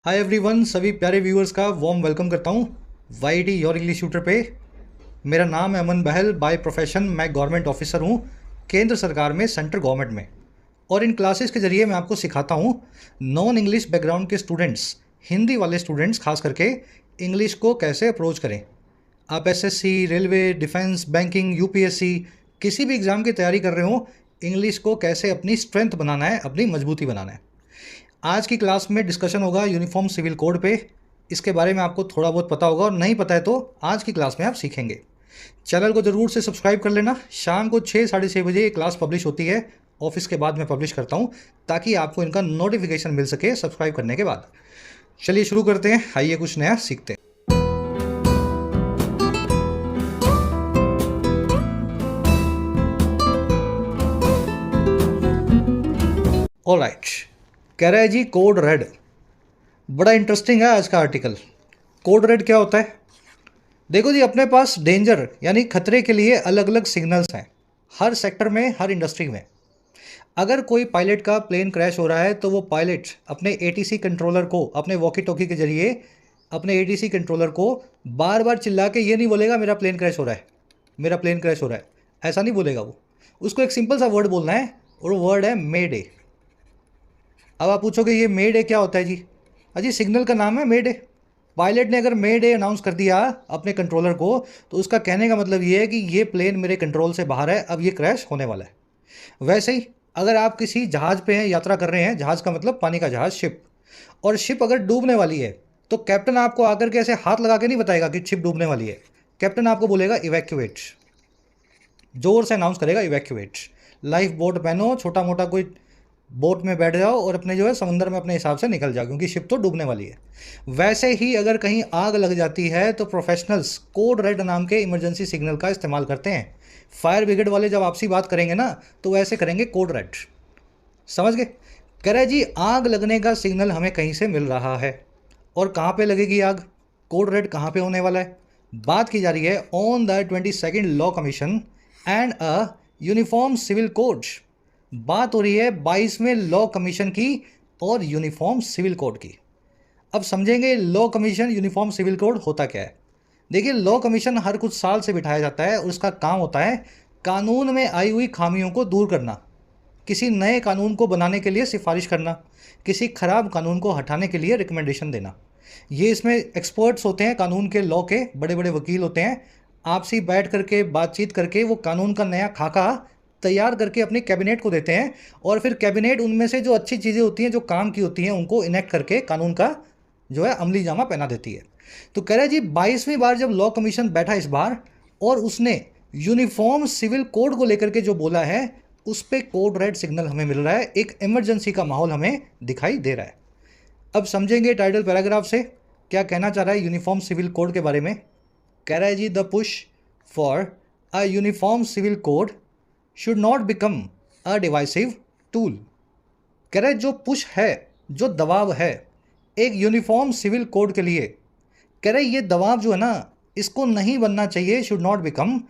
Hi everyone, सभी प्यारे viewers का वार्म वेलकम करता हूँ वाईटी योर इंग्लिश ट्यूटर पे। मेरा नाम है अमन बहल। बाय प्रोफेशन मैं गवर्नमेंट ऑफिसर हूँ केंद्र सरकार में, सेंट्रल गवर्नमेंट में। और इन क्लासेस के ज़रिए मैं आपको सिखाता हूँ नॉन इंग्लिश बैकग्राउंड के स्टूडेंट्स, हिंदी वाले स्टूडेंट्स खास करके, इंग्लिश को कैसे अप्रोच करें। आप SSC, railway, defence, banking, UPSC, किसी भी एग्ज़ाम की तैयारी कर रहे हो, इंग्लिश को कैसे अपनी स्ट्रेंथ बनाना है, अपनी मजबूती बनाना है। आज की क्लास में डिस्कशन होगा यूनिफॉर्म सिविल कोड पे। इसके बारे में आपको थोड़ा बहुत पता होगा और नहीं पता है तो आज की क्लास में आप सीखेंगे। चैनल को ज़रूर से सब्सक्राइब कर लेना। शाम को 6 साढ़े 6 बजे ये क्लास पब्लिश होती है, ऑफिस के बाद मैं पब्लिश करता हूँ ताकि आपको इनका नोटिफिकेशन मिल सके सब्सक्राइब करने के बाद। चलिए शुरू करते हैं, आइए कुछ नया सीखते हैं। ऑलराइट, कह रहा है जी कोड रेड। बड़ा इंटरेस्टिंग है आज का आर्टिकल। कोड रेड क्या होता है? देखो जी, अपने पास डेंजर यानी खतरे के लिए अलग अलग सिग्नल्स हैं हर सेक्टर में, हर इंडस्ट्री में। अगर कोई पायलट का प्लेन क्रैश हो रहा है तो वो पायलट अपने एटीसी कंट्रोलर को, अपने वॉकी टॉकी के जरिए अपने एटीसी कंट्रोलर को बार बार चिल्ला के ये नहीं बोलेगा मेरा प्लेन क्रैश हो रहा है, मेरा प्लेन क्रैश हो रहा है, ऐसा नहीं बोलेगा वो। उसको एक सिंपल सा वर्ड बोलना है और वो वर्ड है मे डे। अब आप पूछोगे ये मे डे क्या होता है जी? अजी सिग्नल का नाम है मे डे। पायलट ने अगर मे डे अनाउंस कर दिया अपने कंट्रोलर को तो उसका कहने का मतलब ये है कि ये प्लेन मेरे कंट्रोल से बाहर है, अब ये क्रैश होने वाला है। वैसे ही अगर आप किसी जहाज़ पे हैं, यात्रा कर रहे हैं, जहाज़ का मतलब पानी का जहाज़, शिप, और शिप अगर डूबने वाली है तो कैप्टन आपको आकर के ऐसे हाथ लगा के नहीं बताएगा कि शिप डूबने वाली है। कैप्टन आपको बोलेगा इवैक्यूएट, जोर से अनाउंस करेगा इवैक्यूएट। लाइफ बोट पहनो, छोटा मोटा कोई बोट में बैठ जाओ और अपने जो है समंदर में अपने हिसाब से निकल जाओ, क्योंकि शिप तो डूबने वाली है। वैसे ही अगर कहीं आग लग जाती है तो प्रोफेशनल्स कोड रेड नाम के इमरजेंसी सिग्नल का इस्तेमाल करते हैं। फायर ब्रिगेड वाले जब आपसी बात करेंगे ना तो वैसे करेंगे कोड रेड। समझ गए? कह रहे जी आग लगने का सिग्नल हमें कहीं से मिल रहा है और कहाँ पे लगेगी आग, कोड रेड कहाँ पे होने वाला है। बात की जा रही है on the 22nd law commission and a uniform civil code. बात हो रही है 22वें लॉ कमीशन की और यूनिफॉर्म सिविल कोड की। अब समझेंगे law commission, uniform civil code होता क्या है। देखिए, लॉ कमीशन हर कुछ साल से बिठाया जाता है और उसका काम होता है कानून में आई हुई खामियों को दूर करना, किसी नए कानून को बनाने के लिए सिफारिश करना, किसी खराब कानून को हटाने के लिए रिकमेंडेशन देना। ये इसमें एक्सपर्ट्स होते हैं, कानून के लॉ के बड़े बड़े वकील होते हैं। आपसी बैठ करके बातचीत करके वो कानून का नया खाका तैयार करके अपने कैबिनेट को देते हैं और फिर कैबिनेट उनमें से जो अच्छी चीज़ें होती हैं, जो काम की होती हैं, उनको इनेक्ट करके कानून का जो है अमली जामा पहना देती है। तो कह रहे जी 22वीं बार जब लॉ कमीशन बैठा इस बार और उसने यूनिफॉर्म सिविल कोड को लेकर के जो बोला है उस पर कोड रेड सिग्नल हमें मिल रहा है, एक इमरजेंसी का माहौल हमें दिखाई दे रहा है। अब समझेंगे टाइटल पैराग्राफ से क्या कहना चाह रहा है यूनिफॉर्म सिविल कोड के बारे में। कह रहा है जी the push for a uniform civil code should not become a divisive tool. कह रहे जो पुश है, जो दबाव है एक यूनिफॉर्म सिविल कोड के लिए, कह रहे ये दबाव जो है ना इसको नहीं बनना चाहिए, शुड नॉट बिकम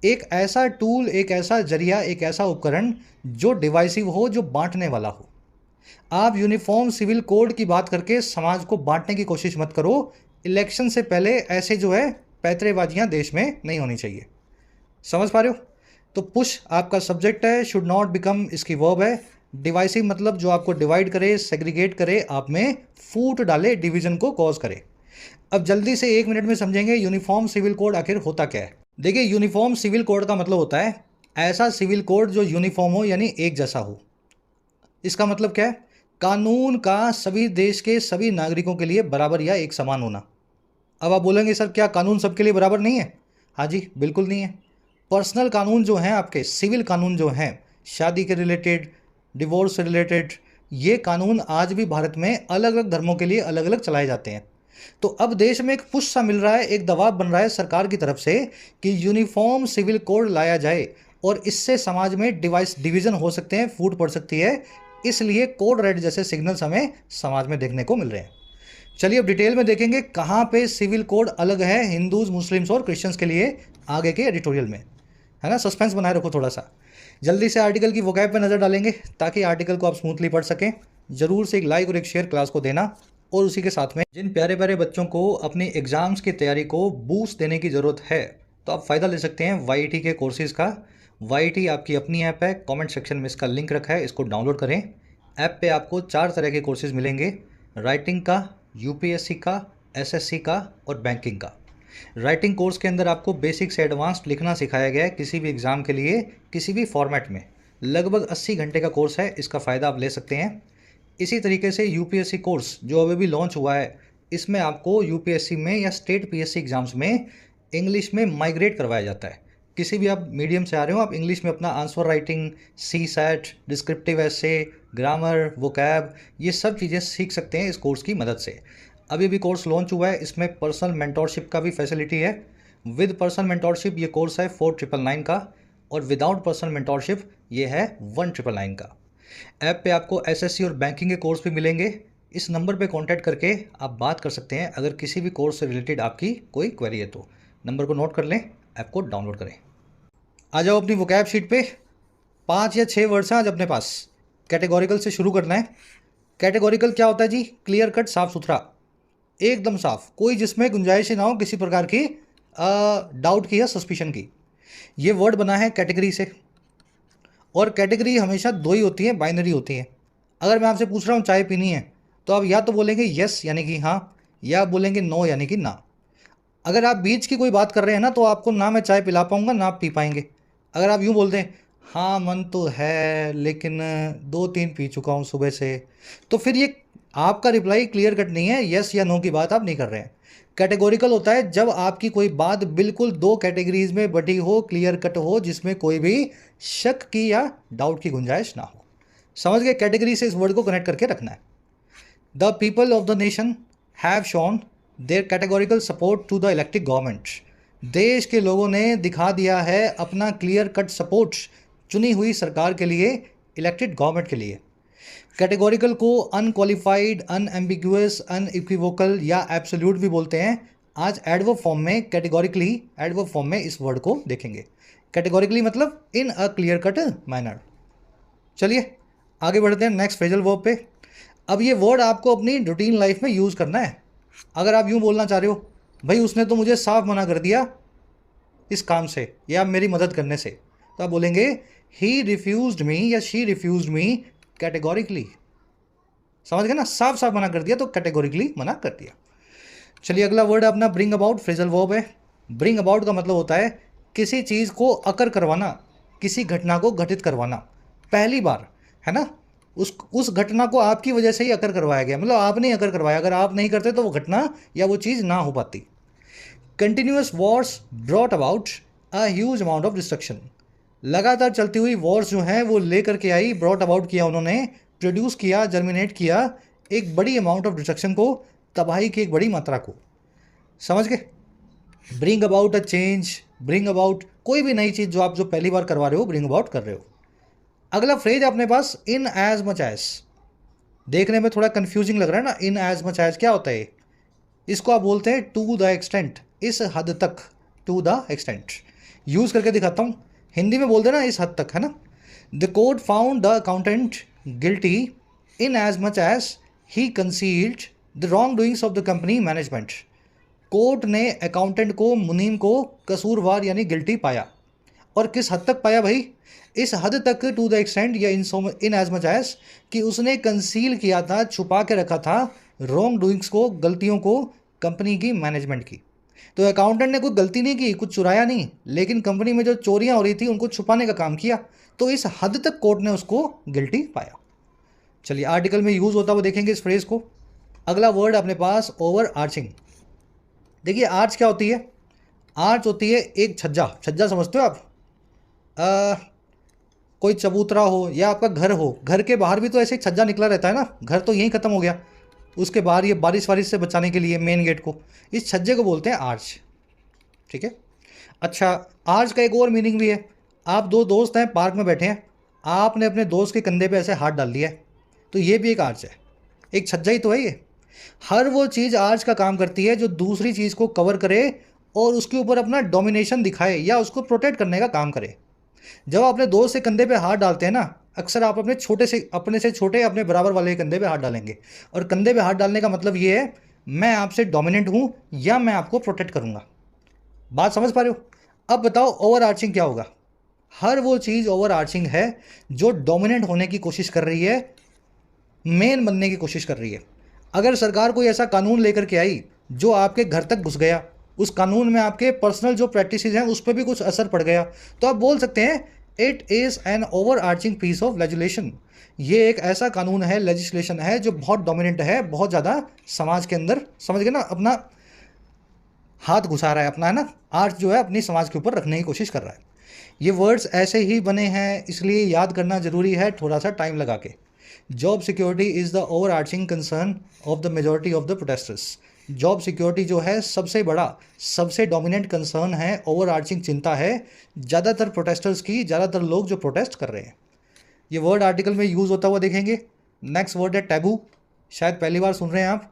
एक ऐसा टूल, एक ऐसा जरिया, एक ऐसा उपकरण जो डिवाइसिव हो, जो बांटने वाला हो। आप यूनिफॉर्म सिविल कोड की बात करके समाज को बांटने की कोशिश मत करो। इलेक्शन से पहले ऐसे जो है पैतरेबाजियां देश में नहीं होनी चाहिए। समझ पा रहे हो? तो पुश आपका सब्जेक्ट है, शुड नॉट बिकम इसकी वर्ब है, डिवाइसिव मतलब जो आपको डिवाइड करे, सेग्रीगेट करे, आप में फूट डाले, डिवीजन को कॉज करे। अब जल्दी से 1 मिनट में समझेंगे यूनिफॉर्म सिविल कोड आखिर होता क्या है। देखिए, यूनिफॉर्म सिविल कोड का मतलब होता है ऐसा सिविल कोड जो यूनिफॉर्म हो यानी एक जैसा हो। इसका मतलब क्या है? कानून का सभी देश के सभी नागरिकों के लिए बराबर या एक समान होना। अब आप बोलेंगे सर क्या कानून सबके लिए बराबर नहीं है? हाँ जी, बिल्कुल नहीं है। पर्सनल कानून जो हैं आपके, सिविल कानून जो हैं, शादी के रिलेटेड, डिवोर्स से रिलेटेड, ये कानून आज भी भारत में अलग अलग धर्मों के लिए अलग अलग चलाए जाते हैं। तो अब देश में एक पुश सा मिल रहा है, एक दबाव बन रहा है सरकार की तरफ से कि यूनिफॉर्म सिविल कोड लाया जाए और इससे समाज में डिवीज़न हो सकते हैं, फूट पड़ सकती है। इसलिए कोड रेड जैसे सिग्नल्स हमें समाज में देखने को मिल रहे हैं। चलिए अब डिटेल में देखेंगे कहाँ पे सिविल कोड अलग है हिंदूज, मुस्लिम्स और क्रिश्चियंस के लिए, आगे के एडिटोरियल में, है ना। सस्पेंस बनाए रखो थोड़ा सा। जल्दी से आर्टिकल की वोकैब पे नज़र डालेंगे ताकि आर्टिकल को आप स्मूथली पढ़ सकें। ज़रूर से एक लाइक और एक शेयर क्लास को देना। और उसी के साथ में जिन प्यारे प्यारे बच्चों को अपनी एग्ज़ाम्स की तैयारी को बूस्ट देने की ज़रूरत है, तो आप फ़ायदा ले सकते हैं YIT के कोर्सेज़ का। YIT आपकी अपनी ऐप है, कमेंट सेक्शन में इसका लिंक रखा है, इसको डाउनलोड करें। ऐप पे आपको 4 तरह के कोर्सेज़ मिलेंगे, राइटिंग का, UPSC का, SSC का और बैंकिंग का। राइटिंग कोर्स के अंदर आपको बेसिक से एडवांस्ड लिखना सिखाया गया है किसी भी एग्ज़ाम के लिए, किसी भी फॉर्मेट में। लगभग 80 घंटे का कोर्स है, इसका फ़ायदा आप ले सकते हैं। इसी तरीके से UPSC कोर्स जो अभी भी लॉन्च हुआ है, इसमें आपको UPSC में या स्टेट PSC एग्ज़ाम्स में इंग्लिश में माइग्रेट करवाया जाता है। किसी भी आप मीडियम से आ रहे हो, आप इंग्लिश में अपना आंसर राइटिंग, CSAT, डिस्क्रिप्टिव एसे, ग्रामर, वोकैब, ये सब चीज़ें सीख सकते हैं इस कोर्स की मदद से। अभी भी कोर्स लॉन्च हुआ है, इसमें पर्सनल मेंटोरशिप का भी फैसिलिटी है। विद पर्सनल मेंटोरशिप ये कोर्स है 4999 का, और विदाउट पर्सनल मेंटोरशिप ये है 1999 का। ऐप पे आपको SSC और बैंकिंग के कोर्स भी मिलेंगे। इस नंबर पे कांटेक्ट करके आप बात कर सकते हैं अगर किसी भी कोर्स से रिलेटेड आपकी कोई क्वेरी है तो। नंबर को नोट कर लें, ऐप को डाउनलोड करें। आ जाओ अपनी वोकैब शीट पे। 5 या 6 वर्ड्स हैं आज अपने पास। कैटेगोरिकल से शुरू करना है। कैटेगोरिकल क्या होता है जी? क्लियर कट, साफ सुथरा, एकदम साफ, कोई जिसमें गुंजाइश ही ना हो किसी प्रकार की डाउट की या सस्पिशन की। ये वर्ड बना है कैटेगरी से, और कैटेगरी हमेशा दो ही होती हैं, बाइनरी होती हैं। अगर मैं आपसे पूछ रहा हूँ चाय पीनी है, तो आप या तो बोलेंगे यस यानी कि हाँ, या बोलेंगे नो यानी कि ना। अगर आप बीच की कोई बात कर रहे हैं ना, तो आपको ना मैं चाय पिला पाऊँगा ना आप पी पाएंगे। अगर आप यूँ बोल दें हाँ मन तो है लेकिन 2-3 पी चुका हूँ सुबह से, तो फिर ये आपका रिप्लाई क्लियर कट नहीं है, यस या नो की बात आप नहीं कर रहे हैं। कैटेगोरिकल होता है जब आपकी कोई बात बिल्कुल 2 कैटेगरीज में बटी हो, क्लियर कट हो, जिसमें कोई भी शक की या डाउट की गुंजाइश ना हो। समझ गए? कैटेगरी से इस वर्ड को कनेक्ट करके रखना है। The people of the nation have shown their categorical support to the elected government. देश के लोगों ने दिखा दिया है अपना क्लियर कट सपोर्ट चुनी हुई सरकार के लिए, इलेक्टेड गवर्नमेंट के लिए। कैटेगोरिकल को अनक्वालिफाइड, अनएम्बिगुअस, अनइक्विवोकल या एब्सोल्यूट भी बोलते हैं। आज एडवर्ब फॉर्म में, कैटेगोरिकली एडवर्ब फॉर्म में इस वर्ड को देखेंगे। कैटेगोरिकली मतलब इन अ क्लियर कट मैनर। चलिए आगे बढ़ते हैं नेक्स्ट फ्रेजल वर्ब पे। अब ये वर्ड आपको अपनी रूटीन लाइफ में यूज़ करना है। अगर आप यूँ बोलना चाह रहे हो, भाई उसने तो मुझे साफ मना कर दिया इस काम से या मेरी मदद करने से, तो आप बोलेंगे ही रिफ्यूज्ड मी या शी रिफ्यूज्ड मी कैटेगोरिकली। समझ गए ना? साफ साफ मना कर दिया तो कैटेगोरिकली मना कर दिया। चलिए अगला वर्ड अपना ब्रिंग अबाउट फ्रेजल वर्ब है। ब्रिंग अबाउट का मतलब होता है किसी चीज़ को अकर करवाना, किसी घटना को घटित करवाना पहली बार, है ना? उस घटना को आपकी वजह से ही अकर करवाया गया, मतलब आपने अकर करवाया। अगर आप नहीं करते तो वो घटना या वो चीज़ ना हो पाती। Continuous Wars brought about a huge amount of destruction. लगातार चलती हुई वॉर्स जो हैं वो लेकर के आई, ब्रॉट अबाउट किया उन्होंने, प्रोड्यूस किया, जर्मिनेट किया एक बड़ी अमाउंट ऑफ डिस्ट्रक्शन को, तबाही की एक बड़ी मात्रा को। समझ गए? Bring about a change, bring about कोई भी नई चीज़ जो आप पहली बार करवा रहे हो, ब्रिंग अबाउट कर रहे हो। अगला फ्रेज अपने पास इन एज मच एज। देखने में थोड़ा कंफ्यूजिंग लग रहा है ना, इन एज मच एज क्या होता है? इसको आप बोलते हैं टू द एक्सटेंट, इस हद तक, टू द एक्सटेंट। यूज़ करके दिखाता हूँ, हिंदी में बोल देना इस हद तक, है ना? The court found the accountant guilty in as much as he concealed the wrongdoings of the company management. Court ने अकाउंटेंट को, मुनीम को कसूरवार यानी गिल्टी पाया। और किस हद तक पाया भाई? इस हद तक, टू द एक्सटेंट या इन एज मच एज, कि उसने कंसील किया था, छुपा के रखा था रॉन्ग डूइंग्स को, गलतियों को कंपनी की मैनेजमेंट की। तो अकाउंटेंट ने कोई गलती नहीं की, कुछ चुराया नहीं, लेकिन कंपनी में जो चोरियां हो रही थी उनको छुपाने का काम किया। तो इस हद तक कोर्ट ने उसको गिल्टी पाया। चलिए आर्टिकल में यूज़ होता हुआ देखेंगे इस फ्रेज को। अगला वर्ड अपने पास ओवर आर्चिंग। देखिए आर्च क्या होती है? आर्च होती है एक छज्जा। छज्जा समझते हो आप? कोई चबूतरा हो या आपका घर हो, घर के बाहर भी तो ऐसे एक छज्जा निकला रहता है ना, घर तो यहीं ख़त्म हो गया, उसके बाहर ये बारिश वारिश से बचाने के लिए मेन गेट को, इस छज्जे को बोलते हैं आर्च। ठीक है? अच्छा, आर्च का एक और मीनिंग भी है। आप दो दोस्त हैं, पार्क में बैठे हैं, आपने अपने दोस्त के कंधे पे ऐसे हाथ डाल दिया है, तो ये भी एक आर्च है, एक छज्जा ही तो है ये। हर वो चीज़ आर्च का काम करती है जो दूसरी चीज़ को कवर करे और उसके ऊपर अपना डोमिनेशन दिखाए या उसको प्रोटेक्ट करने का काम करे। जब आप अपने दोस्त के कंधे पे हाथ डालते हैं ना, अक्सर आप अपने से छोटे अपने बराबर वाले के कंधे पे हाथ डालेंगे, और कंधे पे हाथ डालने का मतलब ये है मैं आपसे डोमिनेंट हूं या मैं आपको प्रोटेक्ट करूंगा। बात समझ पा रहे हो? अब बताओ ओवर आर्चिंग क्या होगा? हर वो चीज़ ओवर आर्चिंग है जो डोमिनेंट होने की कोशिश कर रही है, मेन बनने की कोशिश कर रही है। अगर सरकार कोई ऐसा कानून लेकर के आई जो आपके घर तक घुस गया, उस कानून में आपके पर्सनल जो प्रैक्टिसेस हैं उस पर भी कुछ असर पड़ गया, तो आप बोल सकते हैं it is an overarching piece of legislation. ये एक ऐसा कानून है, लेजिस्लेशन है जो बहुत डोमिनेंट है, बहुत ज़्यादा समाज के अंदर, समझ गए ना, अपना हाथ घुसा रहा है, अपना है ना आर्च जो है अपनी समाज के ऊपर रखने की कोशिश कर रहा है। ये वर्ड्स ऐसे ही बने हैं, इसलिए याद करना ज़रूरी है थोड़ा सा टाइम लगा के। Job security is the over arching concern of the majority of the protesters. Job security जो है सबसे बड़ा, सबसे डोमिनेंट कंसर्न है, ओवर आर्चिंग चिंता है ज़्यादातर प्रोटेस्टर्स की, ज़्यादातर लोग जो प्रोटेस्ट कर रहे हैं। ये वर्ड आर्टिकल में यूज़ होता हुआ देखेंगे। नेक्स्ट वर्ड है टैबू। शायद पहली बार सुन रहे हैं आप।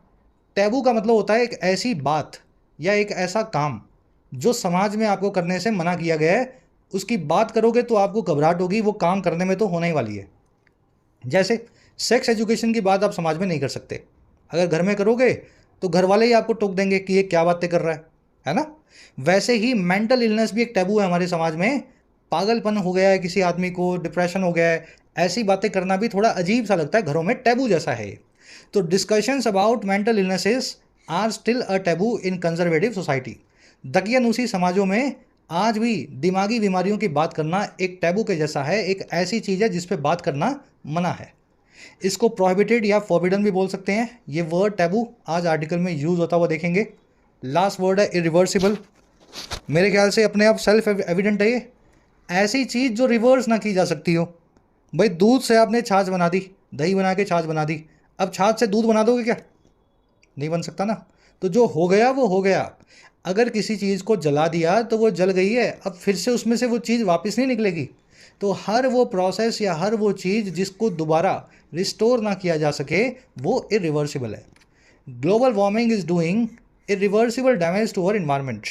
टैबू का मतलब होता है एक ऐसी बात या एक ऐसा काम जो समाज में आपको करने से मना किया गया है, उसकी बात करोगे तो आपको घबराहट होगी, वो काम करने में तो होना ही वाली है। जैसे सेक्स एजुकेशन की बात आप समाज में नहीं कर सकते, अगर घर में करोगे तो घर वाले ही आपको टोक देंगे कि ये क्या बातें कर रहा है ना। वैसे ही मेंटल इलनेस भी एक टैबू है हमारे समाज में। पागलपन हो गया है किसी आदमी को, डिप्रेशन हो गया है, ऐसी बातें करना भी थोड़ा अजीब सा लगता है, घरों में टैबू जैसा है ये। तो discussions about mental illnesses are still a taboo in conservative society. दकियानूसी समाजों में आज भी दिमागी बीमारियों की बात करना एक टैबू के जैसा है, एक ऐसी चीज़ है जिस पे बात करना मना है। इसको प्रोहिबिटेड या फॉरबिडन भी बोल सकते हैं। ये वर्ड टैबू आज आर्टिकल में यूज़ होता हुआ देखेंगे। लास्ट वर्ड है इरिवर्सिबल। मेरे ख्याल से अपने आप सेल्फ एविडेंट है ये, ऐसी चीज़ जो रिवर्स ना की जा सकती हो। भाई दूध से आपने छाछ बना दी, दही बना के छाछ बना दी, अब छाछ से दूध बना दोगे क्या? नहीं बन सकता ना। तो जो हो गया वो हो गया। अगर किसी चीज़ को जला दिया तो वो जल गई है, अब फिर से उसमें से वो चीज़ वापस नहीं निकलेगी। तो हर वो प्रोसेस या हर वो चीज़ जिसको दोबारा रिस्टोर ना किया जा सके वो इरिवर्सिबल है। Global warming is doing irreversible damage to our environment.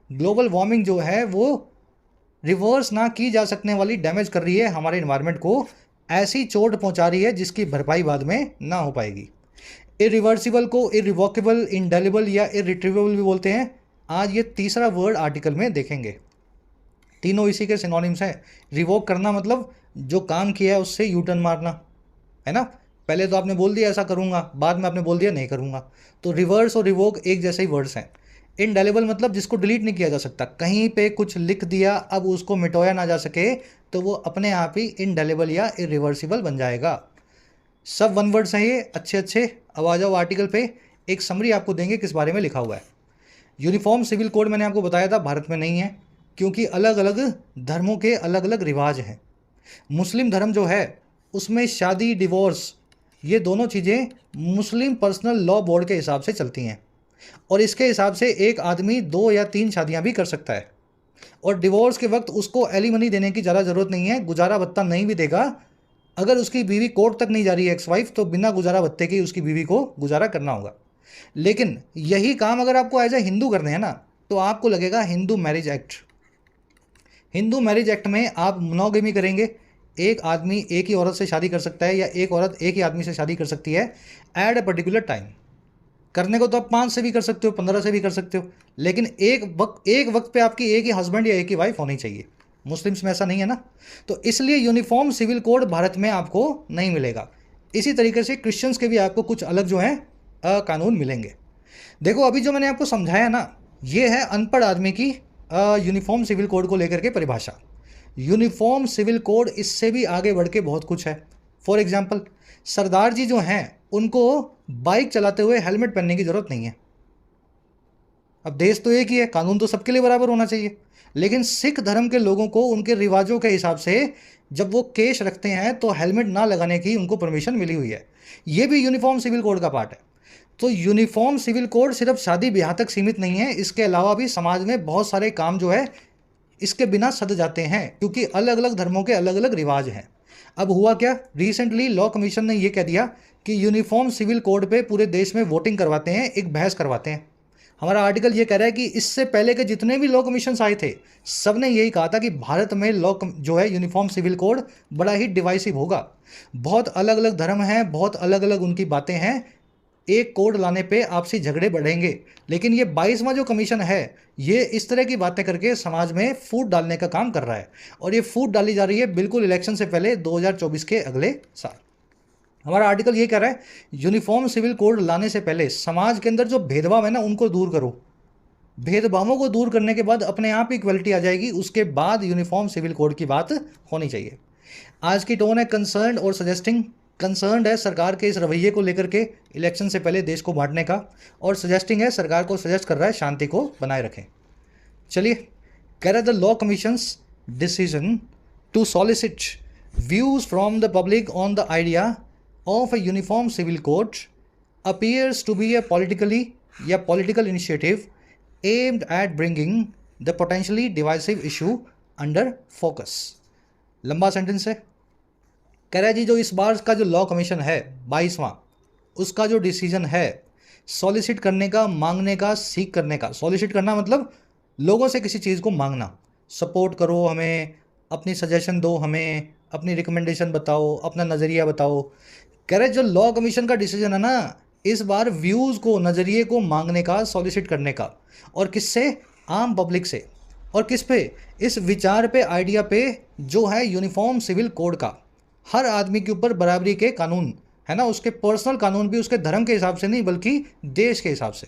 Global warming जो है वो रिवर्स ना की जा सकने वाली डैमेज कर रही है हमारे इन्वायरमेंट को, ऐसी चोट पहुंचा रही है जिसकी भरपाई बाद में ना हो पाएगी। इरिवर्सिबल को इरिवोकेबल, इंडेलिबल या इरिट्रीवेबल भी बोलते हैं। आज ये तीसरा वर्ड आर्टिकल में देखेंगे। तीनों इसी के सिनोनिम्स हैं। रिवोक करना मतलब जो काम किया है उससे यू टर्न मारना, है ना। पहले तो आपने बोल दिया ऐसा करूंगा, बाद में आपने बोल दिया नहीं करूंगा, तो रिवर्स और रिवोक एक जैसे ही वर्ड्स हैं। इनडेलिबल मतलब जिसको डिलीट नहीं किया जा सकता, कहीं पे कुछ लिख दिया अब उसको मिटाया ना जा सके तो वो अपने आप ही इनडेलिबल या इरिवर्सिबल बन जाएगा। सब वन वर्ड्स हैं ये, अच्छे अच्छे। अब आ जाओ आर्टिकल पे, एक समरी आपको देंगे किस बारे में लिखा हुआ है। यूनिफॉर्म सिविल कोड मैंने आपको बताया था भारत में नहीं है, क्योंकि अलग अलग धर्मों के अलग अलग रिवाज हैं। मुस्लिम धर्म जो है उसमें शादी, डिवोर्स, ये दोनों चीज़ें मुस्लिम पर्सनल लॉ बोर्ड के हिसाब से चलती हैं, और इसके हिसाब से एक आदमी 2 या 3 शादियां भी कर सकता है। और डिवोर्स के वक्त उसको एलिमनी देने की ज़्यादा ज़रूरत नहीं है, गुजारा भत्ता नहीं भी देगा। अगर उसकी बीवी कोर्ट तक नहीं जा रही है एक्स वाइफ, तो बिना गुजारा भत्ते के उसकी बीवी को गुजारा करना होगा। लेकिन यही काम अगर आपको एज ए हिंदू करने हैं ना, तो आपको लगेगा Hindu marriage act. Hindu marriage act में आप मोनोगेमी करेंगे, एक आदमी एक ही औरत से शादी कर सकता है या एक औरत एक ही आदमी से शादी कर सकती है एट अ पर्टिकुलर टाइम। करने को तो आप 5 से भी कर सकते हो, 15 से भी कर सकते हो, लेकिन एक वक्त पे आपकी एक ही हस्बैंड या एक ही वाइफ होनी चाहिए। मुस्लिम्स में ऐसा नहीं है ना, तो इसलिए यूनिफॉर्म सिविल कोड भारत में आपको नहीं मिलेगा। इसी तरीके से क्रिश्चियंस के भी आपको कुछ अलग जो हैं कानून मिलेंगे। देखो अभी जो मैंने आपको समझाया ना, ये है अनपढ़ आदमी की यूनिफॉर्म सिविल कोड को लेकर के परिभाषा। यूनिफॉर्म सिविल कोड इससे भी आगे बढ़ के बहुत कुछ है। फॉर एग्जाम्पल सरदार जी जो हैं उनको बाइक चलाते हुए हेलमेट पहनने की ज़रूरत नहीं है। अब देश तो एक ही है, कानून तो सबके लिए बराबर होना चाहिए, लेकिन सिख धर्म के लोगों को उनके रिवाजों के हिसाब से जब वो केश रखते हैं तो हेलमेट ना लगाने की उनको परमिशन मिली हुई है। ये भी यूनिफॉर्म सिविल कोड का पार्ट है। तो यूनिफॉर्म सिविल कोड सिर्फ शादी ब्याह तक सीमित नहीं है, इसके अलावा भी समाज में बहुत सारे काम जो है इसके बिना सद जाते हैं, क्योंकि अलग अलग धर्मों के अलग अलग रिवाज हैं। अब हुआ क्या, रिसेंटली लॉ कमीशन ने यह कह दिया कि यूनिफॉर्म सिविल कोड पे पूरे देश में वोटिंग करवाते हैं, एक बहस करवाते हैं। हमारा आर्टिकल ये कह रहा है कि इससे पहले के जितने भी लॉ कमीशन आए थे, सब ने यही कहा था कि भारत में लॉ जो है यूनिफॉर्म सिविल कोड बड़ा ही डिवाइसिव होगा। बहुत अलग अलग धर्म हैं, बहुत अलग अलग उनकी बातें हैं, एक कोड लाने पे आपसी झगड़े बढ़ेंगे। लेकिन ये 22वां जो कमीशन है, ये इस तरह की बातें करके समाज में फूट डालने का काम कर रहा है, और ये फूट डाली जा रही है बिल्कुल इलेक्शन से पहले 2024 के अगले साल। हमारा आर्टिकल ये कह रहा है यूनिफॉर्म सिविल कोड लाने से पहले समाज के अंदर जो भेदभाव है ना, उनको दूर करो। भेदभावों को दूर करने के बाद अपने आप इक्वलिटी आ जाएगी, उसके बाद यूनिफॉर्म सिविल कोड की बात होनी चाहिए। आज की टोन है कंसर्न और सजेस्टिंग। कंसर्न है सरकार के इस रवैये को लेकर के इलेक्शन से पहले देश को बांटने का, और सजेस्टिंग है सरकार को सजेस्ट कर रहा है शांति को बनाए रखें। चलिए, कह रहा है the law commission's decision to solicit views from the public on the idea of a uniform civil code appears to be a political initiative aimed at bringing the potentially divisive issue under focus। लंबा sentence है। कह रहा है जी जो इस बार का जो law commission है 22वां, उसका जो डिसीजन है सॉलिसिट करने का, मांगने का, सीख करने का। सॉलिसिट करना मतलब लोगों से किसी चीज़ को मांगना, सपोर्ट करो हमें, अपनी सजेशन दो हमें, अपनी रिकमेंडेशन बताओ, अपना नज़रिया बताओ। कह रहे जो लॉ कमीशन का डिसीजन है ना, इस बार व्यूज़ को, नज़रिए को मांगने का, सॉलिसिट करने का, और किससे? आम पब्लिक से। और किस पे? इस विचार पे, आइडिया पे जो है यूनिफॉर्म सिविल कोड का। हर आदमी के ऊपर बराबरी के कानून है ना, उसके पर्सनल कानून भी उसके धर्म के हिसाब से नहीं बल्कि देश के हिसाब से।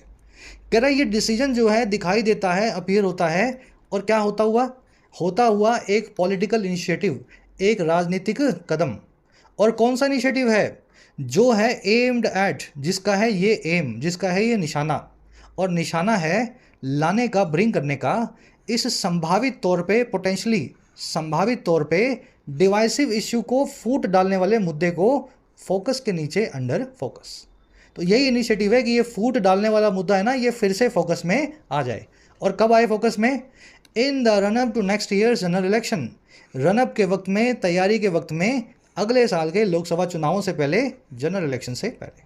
कह रहा है ये डिसीजन जो है दिखाई देता है, अपीयर होता है, और क्या होता हुआ एक पॉलिटिकल इनिशिएटिव, एक राजनीतिक कदम। और कौन सा इनिशिएटिव है? जो है एम्ड एट, जिसका है ये एम, जिसका है ये निशाना, और निशाना है लाने का, ब्रिंग करने का, इस संभावित तौर पे, पोटेंशली संभावित तौर पे डिवाइसिव इश्यू को, फूट डालने वाले मुद्दे को फोकस के नीचे, अंडर फोकस। तो यही इनिशिएटिव है कि ये फूट डालने वाला मुद्दा है ना, ये फिर से फोकस में आ जाए। और कब आए फोकस में? In the run up to next year general election. Run up के वक्त में, तैयारी के वक्त में, अगले साल के लोकसभा चुनावों से पहले, जनरल इलेक्शन से पहले।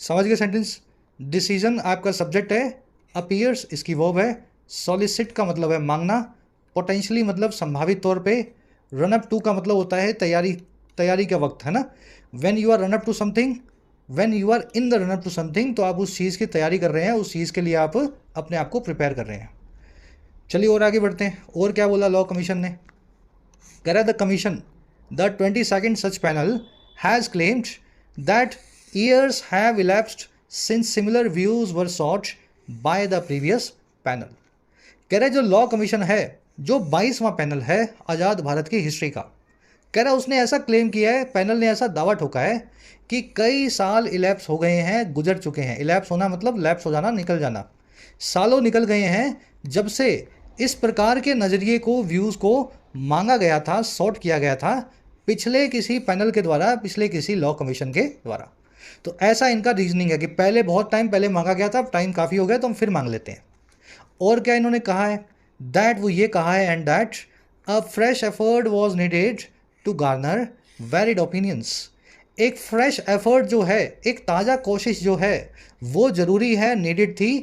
समझ गए सेंटेंस? डिसीजन आपका सब्जेक्ट है, अपीयर्स इसकी वर्ब है, सॉलिसिट का मतलब है मांगना, पोटेंशियली मतलब संभावित तौर पे, रनअप टू का मतलब होता है तैयारी का वक्त, है ना। When you are run up to something, when you are in the run up to something, तो आप उस चीज़ की तैयारी कर रहे हैं, उस चीज़ के लिए आप अपने आप को प्रिपेयर कर रहे हैं। चलिए और आगे बढ़ते हैं। और क्या बोला लॉ कमीशन ने? कह रहा है the commission, the 22nd such panel has claimed that years have elapsed since similar views were sought by the previous panel। कह रहे जो लॉ कमीशन है, जो 22वां पैनल है आज़ाद भारत की हिस्ट्री का, कह रहा उसने ऐसा क्लेम किया है, पैनल ने ऐसा दावा ठोका है कि कई साल इलैप्स हो गए हैं, गुजर चुके हैं। इलैप्स होना मतलब लैप्स हो जाना, निकल जाना। सालों निकल गए हैं जब से इस प्रकार के नज़रिए को, व्यूज़ को मांगा गया था, सॉर्ट किया गया था पिछले किसी पैनल के द्वारा, पिछले किसी लॉ कमीशन के द्वारा। तो ऐसा इनका रीजनिंग है कि पहले बहुत टाइम पहले मांगा गया था, अब टाइम काफ़ी हो गया तो हम फिर मांग लेते हैं। और क्या इन्होंने कहा है? दैट, वो ये कहा है, and that a fresh effort was needed to garner valid opinions. एक फ्रेश एफर्ट जो है, एक ताज़ा कोशिश जो है, वो ज़रूरी है, नीडेड थी,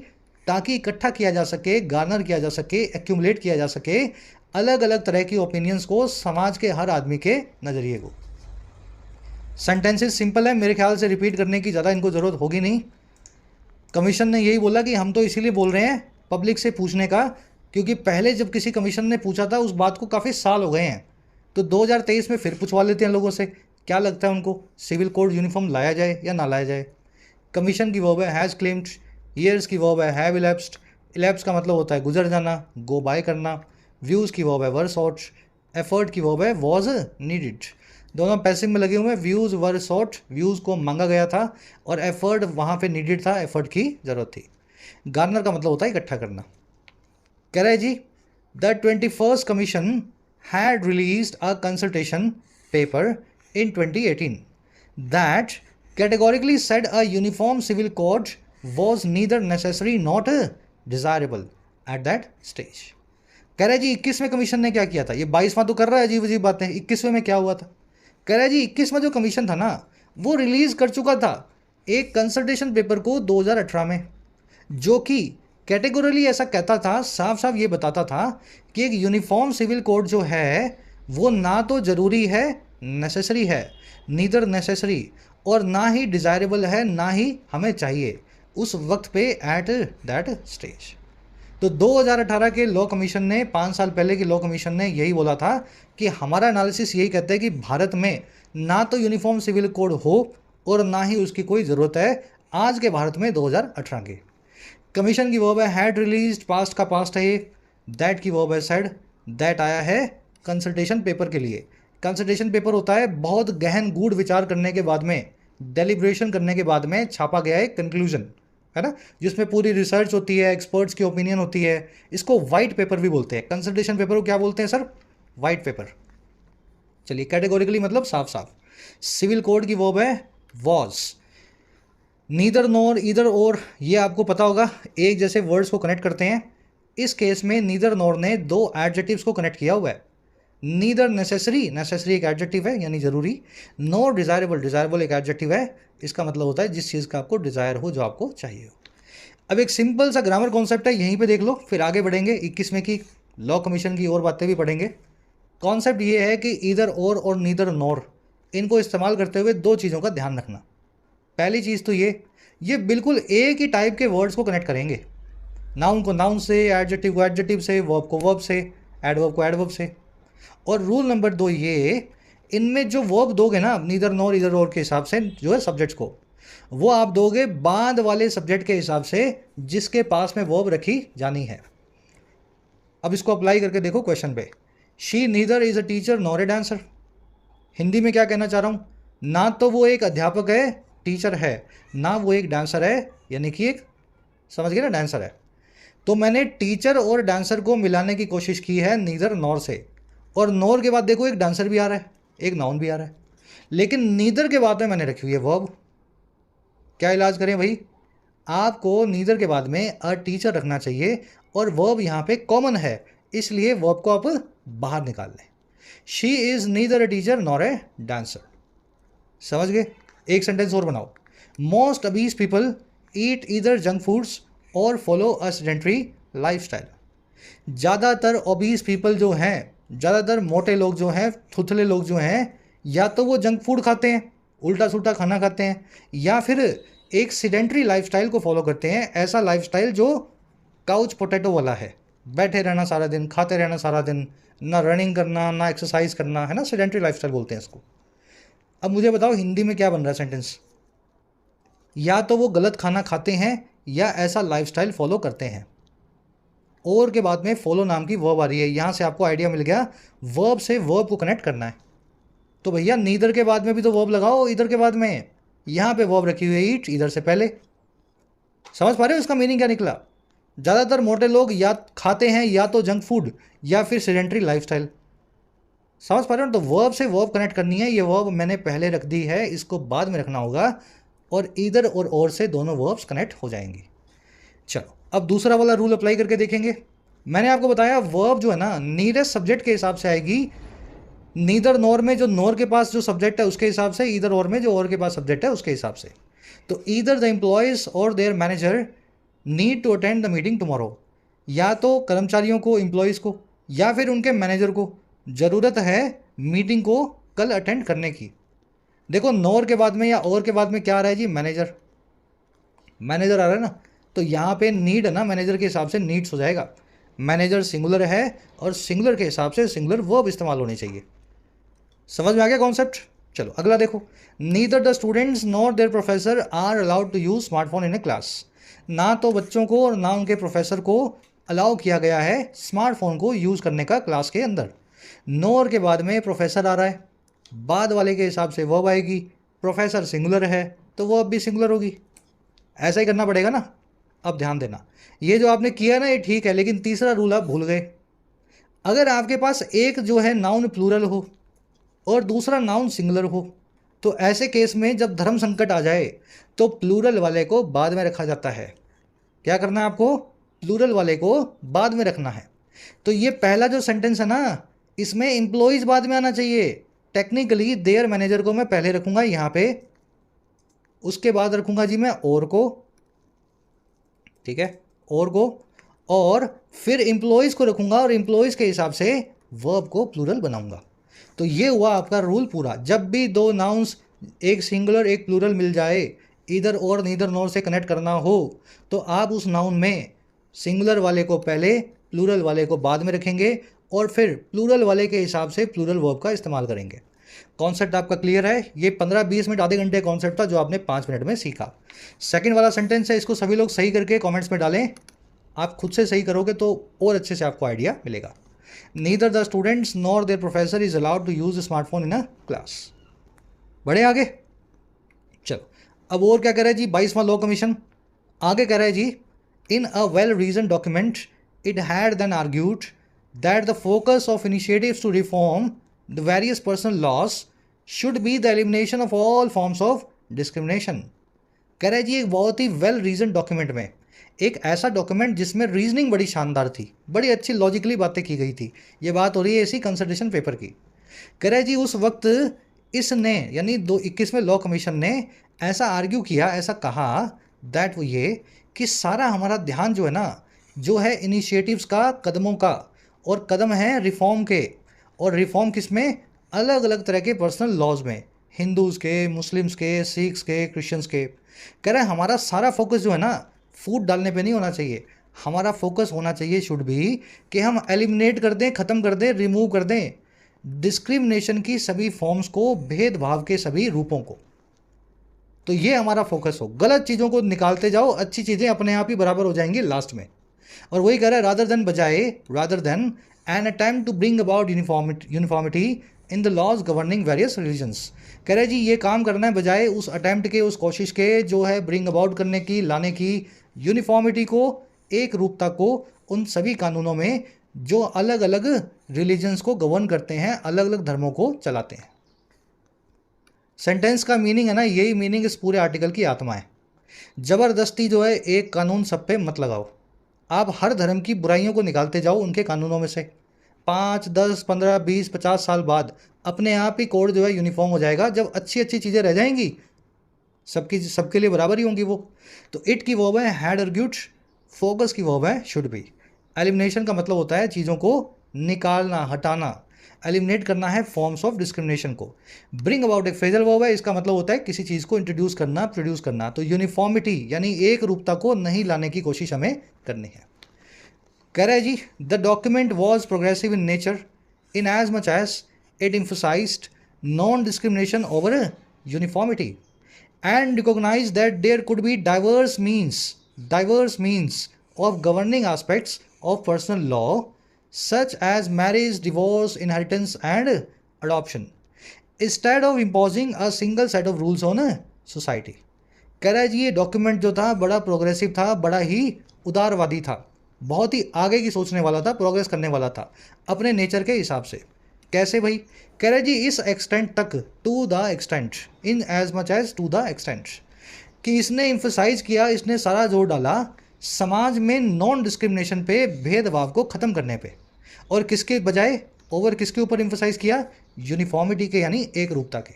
ताकि इकट्ठा किया जा सके, गार्नर किया जा सके, एक्यूमुलेट किया जा सके अलग अलग तरह की ओपिनियंस को, समाज के हर आदमी के नज़रिए को। सेंटेंसेस सिंपल है, मेरे ख्याल से रिपीट करने की ज़्यादा इनको ज़रूरत होगी नहीं। कमीशन ने यही बोला कि हम तो इसीलिए बोल रहे हैं पब्लिक से पूछने का, क्योंकि पहले जब किसी कमीशन ने पूछा था उस बात को काफ़ी साल हो गए हैं, तो 2023 में फिर पूछवा लेते हैं लोगों से, क्या लगता है उनको सिविल कोड यूनिफॉर्म लाया जाए या ना लाया जाए। कमीशन की वर्ब है हैज़ क्लेम्ड, ईयर्स की वर्ब है हैव इलैप्स्ड, इलैप्स का मतलब होता है गुजर जाना, गो बाय करना, व्यूज़ की वर्ब है वर सॉट, एफर्ट की वर्ब है वॉज नीडेड। दोनों पैसिव में लगे हुए हैं, व्यूज़ वर सॉट, व्यूज़ को मांगा गया था, और एफर्ट वहाँ पे नीडेड था, एफर्ट की ज़रूरत थी। गार्नर का मतलब होता है इकट्ठा करना। कह रहे जी the 21st commission had released a consultation paper in 2018 that categorically said a uniform civil code was neither necessary not desirable at that stage. कह रहे जी 21वें कमीशन ने क्या किया था? ये 22वां तो कर रहा है अजीब अजीब बातें, 21वें में क्या हुआ था? कह रहा है जी 21वां जो कमीशन था ना, वो रिलीज़ कर चुका था एक कंसल्टेशन पेपर को 2018 में, जो कि कैटेगोरली ऐसा कहता था, साफ साफ ये बताता था कि एक यूनिफॉर्म सिविल कोड जो है वो ना तो ज़रूरी है, नेसेसरी है, नीदर नेसेसरी, और ना ही डिज़ायरेबल है, ना ही हमें चाहिए उस वक्त पे एट दैट स्टेज। तो 2018 के लॉ कमीशन ने, 5 साल पहले की लॉ कमीशन ने यही बोला था कि हमारा एनालिसिस यही कहता है कि भारत में ना तो यूनिफॉर्म सिविल कोड हो और ना ही उसकी कोई ज़रूरत है आज के भारत में 2018 के। कमीशन की वर्ब है हैड रिलीज्ड, पास्ट का पास्ट है ये। दैट की वर्ब है सेड, दैट आया है कंसल्टेशन पेपर के लिए। कंसल्टेशन पेपर होता है बहुत गहन गूढ़ विचार करने के बाद में, डेलिब्रेशन करने के बाद में छापा गया एक कंक्लूजन, है ना, जिसमें पूरी रिसर्च होती है, एक्सपर्ट्स की ओपिनियन होती है। इसको वाइट पेपर भी बोलते हैं। कंसल्टेशन पेपर को क्या बोलते हैं सर? White paper. चलिए, कैटेगोरिकली मतलब साफ साफ। सिविल कोड की वर्ब है वॉज। नीदर नॉर, ईदर और, ये आपको पता होगा, एक जैसे वर्ड्स को कनेक्ट करते हैं। इस केस में नीदर नॉर ने दो एडजेक्टिव्स को कनेक्ट किया हुआ है। नीदर नेसेसरी, नेसेसरी एक एडजेक्टिव है यानी जरूरी, नॉर डिज़ायरेबल, डिज़ायरेबल एक एडजेक्टिव है। इसका मतलब होता है जिस चीज़ का आपको डिज़ायर हो, जो आपको चाहिए हो। अब एक सिंपल सा ग्रामर कॉन्सेप्ट है, यहीं पे देख लो, फिर आगे बढ़ेंगे 21वें की लॉ कमीशन की और बातें भी पढ़ेंगे। कॉन्सेप्ट ये है कि ईदर और नीदर नॉर, इनको इस्तेमाल करते हुए दो चीज़ों का ध्यान रखना। पहली चीज़ तो ये बिल्कुल एक ही टाइप के वर्ड्स को कनेक्ट करेंगे। नाउन को नाउन से, एडजेक्टिव को एडजेक्टिव से, वर्ब को वर्ब से, एडवर्ब को एडवर्ब से। और रूल नंबर 2 ये, इनमें जो वर्ब दोगे ना नीदर नॉर ईदर और के हिसाब से, जो है सब्जेक्ट्स को, वो आप दोगे बाद वाले सब्जेक्ट के हिसाब से जिसके पास में वर्ब रखी जानी है। अब इसको अप्लाई करके देखो क्वेश्चन पे। She neither is a teacher nor a dancer. Hindi में क्या कहना चाह रहा हूँ? ना तो वो एक अध्यापक है, टीचर है, ना वो एक डांसर है, यानी कि एक, समझ गए ना, डांसर है। तो मैंने टीचर और डांसर को मिलाने की कोशिश की है नीदर नॉर से, और नॉर के बाद देखो एक डांसर भी आ रहा है, एक नाउन भी आ रहा है, लेकिन नीदर के बाद में मैंने रखी हुई है वर्ब। क्या इलाज करें भाई? आपको नीदर के बाद में अ टीचर रखना चाहिए, और वर्ब यहाँ पे कॉमन है, इसलिए वर्ब को आप बाहर निकाल लें। She is neither a teacher nor a dancer. समझ गए? एक सेंटेंस और बनाओ। Most obese people eat either junk foods और फॉलो अ सेडेंटरी लाइफस्टाइल। ज़्यादातर ओबीज पीपल जो हैं, ज़्यादातर मोटे लोग जो हैं, थुथले लोग जो हैं, या तो वो जंक फूड खाते हैं, उल्टा सुल्टा खाना खाते हैं, या फिर एक सेडेंटरी लाइफस्टाइल को फॉलो करते हैं। ऐसा लाइफस्टाइल जो काउच पोटैटो वाला है, बैठे रहना सारा दिन, खाते रहना सारा दिन, ना रनिंग करना, ना एक्सरसाइज करना, है ना, सेडेंटरी लाइफस्टाइल बोलते हैं इसको। अब मुझे बताओ हिंदी में क्या बन रहा है सेंटेंस? या तो वो गलत खाना खाते हैं या ऐसा लाइफस्टाइल फॉलो करते हैं। और के बाद में फॉलो नाम की वर्ब आ रही है। यहाँ से आपको आइडिया मिल गया, वर्ब से वर्ब को कनेक्ट करना है। तो भैया नीदर के बाद में भी तो वर्ब लगाओ, इधर के बाद में। यहाँ पे वर्ब रखी हुई है ईट, इधर से पहले। समझ पा रहे हो इसका मीनिंग क्या निकला? ज़्यादातर मोटे लोग या खाते हैं या तो जंक फूड या फिर सेडेंटरी लाइफस्टाइल। समझ पा रहे हो? तो वर्ब से वर्ब कनेक्ट करनी है। ये वर्ब मैंने पहले रख दी है, इसको बाद में रखना होगा, और इधर और से दोनों वर्ब्स कनेक्ट हो जाएंगी। चलो अब दूसरा वाला रूल अप्लाई करके देखेंगे। मैंने आपको बताया वर्ब जो है ना नीरेस्ट सब्जेक्ट के हिसाब से आएगी। नीदर नॉर में जो नॉर के पास जो सब्जेक्ट है उसके हिसाब से, इधर और में जो और के पास सब्जेक्ट है उसके हिसाब से। तो either the employees or their manager need to attend the meeting tomorrow. या तो कर्मचारियों को, एम्प्लॉयज़ को, या फिर उनके मैनेजर को ज़रूरत है मीटिंग को कल अटेंड करने की। देखो नॉर के बाद में या और के बाद में क्या आ रहा है जी? मैनेजर। मैनेजर आ रहा है ना, तो यहाँ पे नीड है ना, मैनेजर के हिसाब से नीड्स हो जाएगा। मैनेजर सिंगुलर है और सिंगुलर के हिसाब से सिंगुलर वर्ब इस्तेमाल होनी चाहिए। समझ में आ गया कॉन्सेप्ट? चलो अगला देखो। Neither the students nor their professor are allowed to use smartphone in a class. ना तो बच्चों को और ना उनके प्रोफेसर को अलाउ किया गया है स्मार्टफोन को यूज़ करने का क्लास के अंदर। नॉर के बाद में प्रोफेसर आ रहा है, बाद वाले के हिसाब से वर्ब आएगी। प्रोफेसर सिंगुलर है तो वर्ब भी सिंगुलर होगी। ऐसा ही करना पड़ेगा ना। अब ध्यान देना, ये जो आपने किया ना ये ठीक है, लेकिन तीसरा रूल आप भूल गए। अगर आपके पास एक जो है नाउन प्लूरल हो और दूसरा नाउन सिंगुलर हो, तो ऐसे केस में जब धर्म संकट आ जाए तो प्लूरल वाले को बाद में रखा जाता है। क्या करना है आपको? प्लूरल वाले को बाद में रखना है। तो ये पहला जो सेंटेंस है ना, इसमें एम्प्लॉयज़ बाद में आना चाहिए। टेक्निकली देयर मैनेजर को मैं पहले रखूँगा यहाँ पे, उसके बाद रखूँगा जी मैं और को, ठीक है, और को, और फिर एम्प्लॉयज़ को रखूँगा और एम्प्लॉयज़ के हिसाब से वर्ब को प्लूरल बनाऊँगा। तो ये हुआ आपका रूल पूरा। जब भी दो नाउन्स, एक सिंगुलर एक प्लूरल मिल जाए, इधर और नीदर नॉर से कनेक्ट करना हो, तो आप उस नाउन में सिंगुलर वाले को पहले, प्लूरल वाले को बाद में रखेंगे और फिर प्लूरल वाले के हिसाब से प्लूरल वर्ब का इस्तेमाल करेंगे। कॉन्सेप्ट आपका क्लियर है? ये 15-20 मिनट, आधे घंटे कॉन्सेप्ट था जो आपने 5 मिनट में सीखा। सेकंड वाला सेंटेंस है, इसको सभी लोग सही करके कमेंट्स में डालें। आप खुद से सही करोगे तो और अच्छे से आपको आइडिया मिलेगा। Neither the students nor their professor is allowed to use smartphone in a class. बढ़े आगे, चलो अब और क्या कह रहा है जी 22वां लॉ कमीशन। आगे कह रहा है जी, in a well reason document it had then argued that the focus of initiatives to reform the various personal laws should be the elimination of all forms of discrimination. कह रहा है जी एक बहुत ही वेल रीजन डॉक्यूमेंट में, एक ऐसा document जिसमें reasoning बड़ी शानदार थी, बड़ी अच्छी लॉजिकली बातें की गई थी। ये बात हो रही है इसी कंसल्टेशन पेपर की। कह रहा है जी उस वक्त इसने यानी 21वें लॉ कमीशन ने ऐसा आर्ग्यू किया, ऐसा कहा दैट वो ये कि सारा हमारा ध्यान जो है ना, जो है इनिशिएटिव्स का, कदमों का, और कदम है रिफॉर्म के। और रिफॉर्म किस में? अलग अलग तरह के पर्सनल लॉज में, हिंदूज़ के, मुस्लिम्स के, सिख्स के, क्रिश्चियंस के। कह रहे हैं हमारा सारा फोकस जो है ना, फूट डालने पे नहीं होना चाहिए। हमारा फोकस होना चाहिए, शुड भी, कि हम एलिमिनेट कर दें, ख़त्म कर दें, रिमूव कर दें डिस्क्रिमिनेशन की सभी फॉर्म्स को, भेदभाव के सभी रूपों को। तो ये हमारा फोकस हो, गलत चीज़ों को निकालते जाओ, अच्छी चीज़ें अपने आप ही बराबर हो जाएंगी लास्ट में। और वही कह रहा है रादर देन, बजाय, rather than an attempt to bring about uniformity in the laws governing various religions. कह रहे जी ये काम करना है बजाय उस अटैम्प्ट के, उस कोशिश के जो है ब्रिंग अबाउट करने की, लाने की यूनिफॉर्मिटी को, एक रूपता को उन सभी कानूनों में जो अलग अलग रिलीजन्स को गवर्न करते हैं, अलग अलग धर्मों को चलाते हैं। सेंटेंस का मीनिंग है ना, यही मीनिंग इस पूरे आर्टिकल की आत्मा है। ज़बरदस्ती जो है एक कानून सब पे मत लगाओ। आप हर धर्म की बुराइयों को निकालते जाओ उनके कानूनों में से। 5, 10, 15, 20, 50 साल बाद अपने आप ही कोड जो है यूनिफॉर्म हो जाएगा, जब अच्छी अच्छी चीज़ें रह जाएंगी, सबके लिए बराबर ही होंगी वो। तो इट की वर्ब है हैड आर्ग्यूड, फोकस की वर्ब है शुड बी। एलिमिनेशन का मतलब होता है चीज़ों को निकालना, हटाना। एलिमिनेट करना है फॉर्म्स ऑफ डिस्क्रिमिनेशन को। ब्रिंग अबाउट एक फ्रेजल वर्ब है, इसका मतलब होता है किसी चीज़ को इंट्रोड्यूस करना, प्रोड्यूस करना। तो यूनिफॉर्मिटी यानी एक रूपता को नहीं लाने की कोशिश हमें करनी है। कह रहा है जी the document was progressive in nature in as much as it emphasized non discrimination over uniformity and recognize that there could be diverse means of governing aspects of personal law such as marriage, divorce, inheritance and adoption instead of imposing a single set of rules on a society। कह रहा है जी ये document जो था बड़ा progressive था, बड़ा ही उदारवादी था, बहुत ही आगे की सोचने वाला था, प्रोग्रेस करने वाला था अपने नेचर के हिसाब से। कैसे भाई? कह रहे जी इस एक्सटेंट तक, to the extent, in as much as to the extent, कि इसने इम्फोसाइज किया, इसने सारा जोर डाला समाज में नॉन डिस्क्रिमिनेशन पे, भेदभाव को ख़त्म करने पे। और किसके बजाय, ओवर किसके ऊपर इम्फोसाइज किया? यूनिफॉर्मिटी के, यानी एक रूपता के।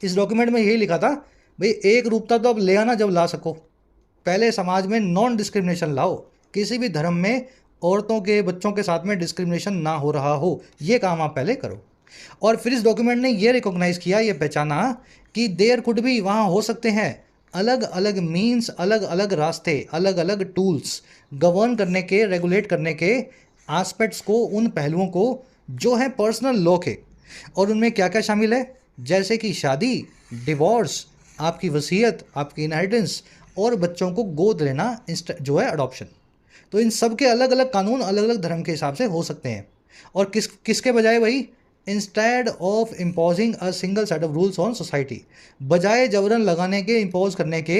इस डॉक्यूमेंट में यही लिखा था भाई एक रूपता तो अब ले आना जब ला सको, पहले समाज में नॉन डिस्क्रिमिनेशन लाओ, किसी भी धर्म में औरतों के, बच्चों के साथ में डिस्क्रिमिनेशन ना हो रहा हो, ये काम आप पहले करो। और फिर इस डॉक्यूमेंट ने ये रिकॉग्नाइज़ किया, ये पहचाना कि देयर कुड भी, वहाँ हो सकते हैं अलग अलग मीन्स, अलग अलग रास्ते, अलग अलग टूल्स गवर्न करने के, रेगुलेट करने के एस्पेक्ट्स को, उन पहलुओं को जो है पर्सनल लॉ के। और उनमें क्या क्या शामिल है? जैसे कि शादी, डिवोर्स, आपकी वसीयत, आपकी इनहेरिटेंस, और बच्चों को गोद लेना जो है अडॉप्शन। तो इन सब के अलग अलग कानून अलग अलग धर्म के हिसाब से हो सकते हैं। और किसके बजाय भाई? Instead of imposing a single set of rules on society, बजाय जबरन लगाने के, इम्पोज करने के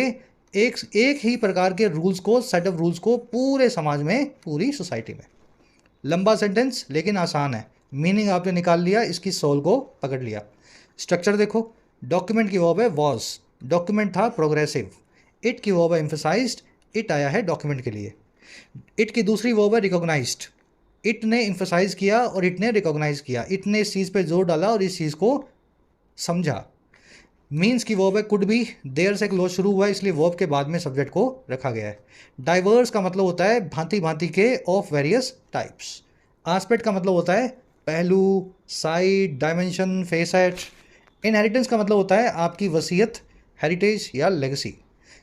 एक ही प्रकार के रूल्स को, सेट ऑफ रूल्स को पूरे समाज में, पूरी सोसाइटी में। लंबा सेंटेंस लेकिन आसान है, मीनिंग आपने निकाल लिया, इसकी सोल को पकड़ लिया। स्ट्रक्चर देखो, डॉक्यूमेंट की वर्ब है वॉज, डॉक्यूमेंट था प्रोग्रेसिव। इट की वर्ब है एम्फसाइज्ड, इट आया है डॉक्यूमेंट के लिए। इट की दूसरी वर्ब है रिकॉग्नाइज्ड, इट ने एम्फसाइज किया और इट ने रिकॉग्नाइज किया, इट ने इस चीज़ पे जोर डाला और इस चीज़ को समझा। मीन्स की वर्ब है कुड बी, देयर से क्लोज शुरू हुआ है इसलिए वर्ब के बाद में सब्जेक्ट को रखा गया है। डाइवर्स का मतलब होता है भांति भांति के, ऑफ वेरियस टाइप्स। आस्पेक्ट का मतलब होता है पहलू, साइड, डायमेंशन, फेसेट। इनहेरिटेंस का मतलब होता है आपकी वसीयत, हेरिटेज या लेगेसी।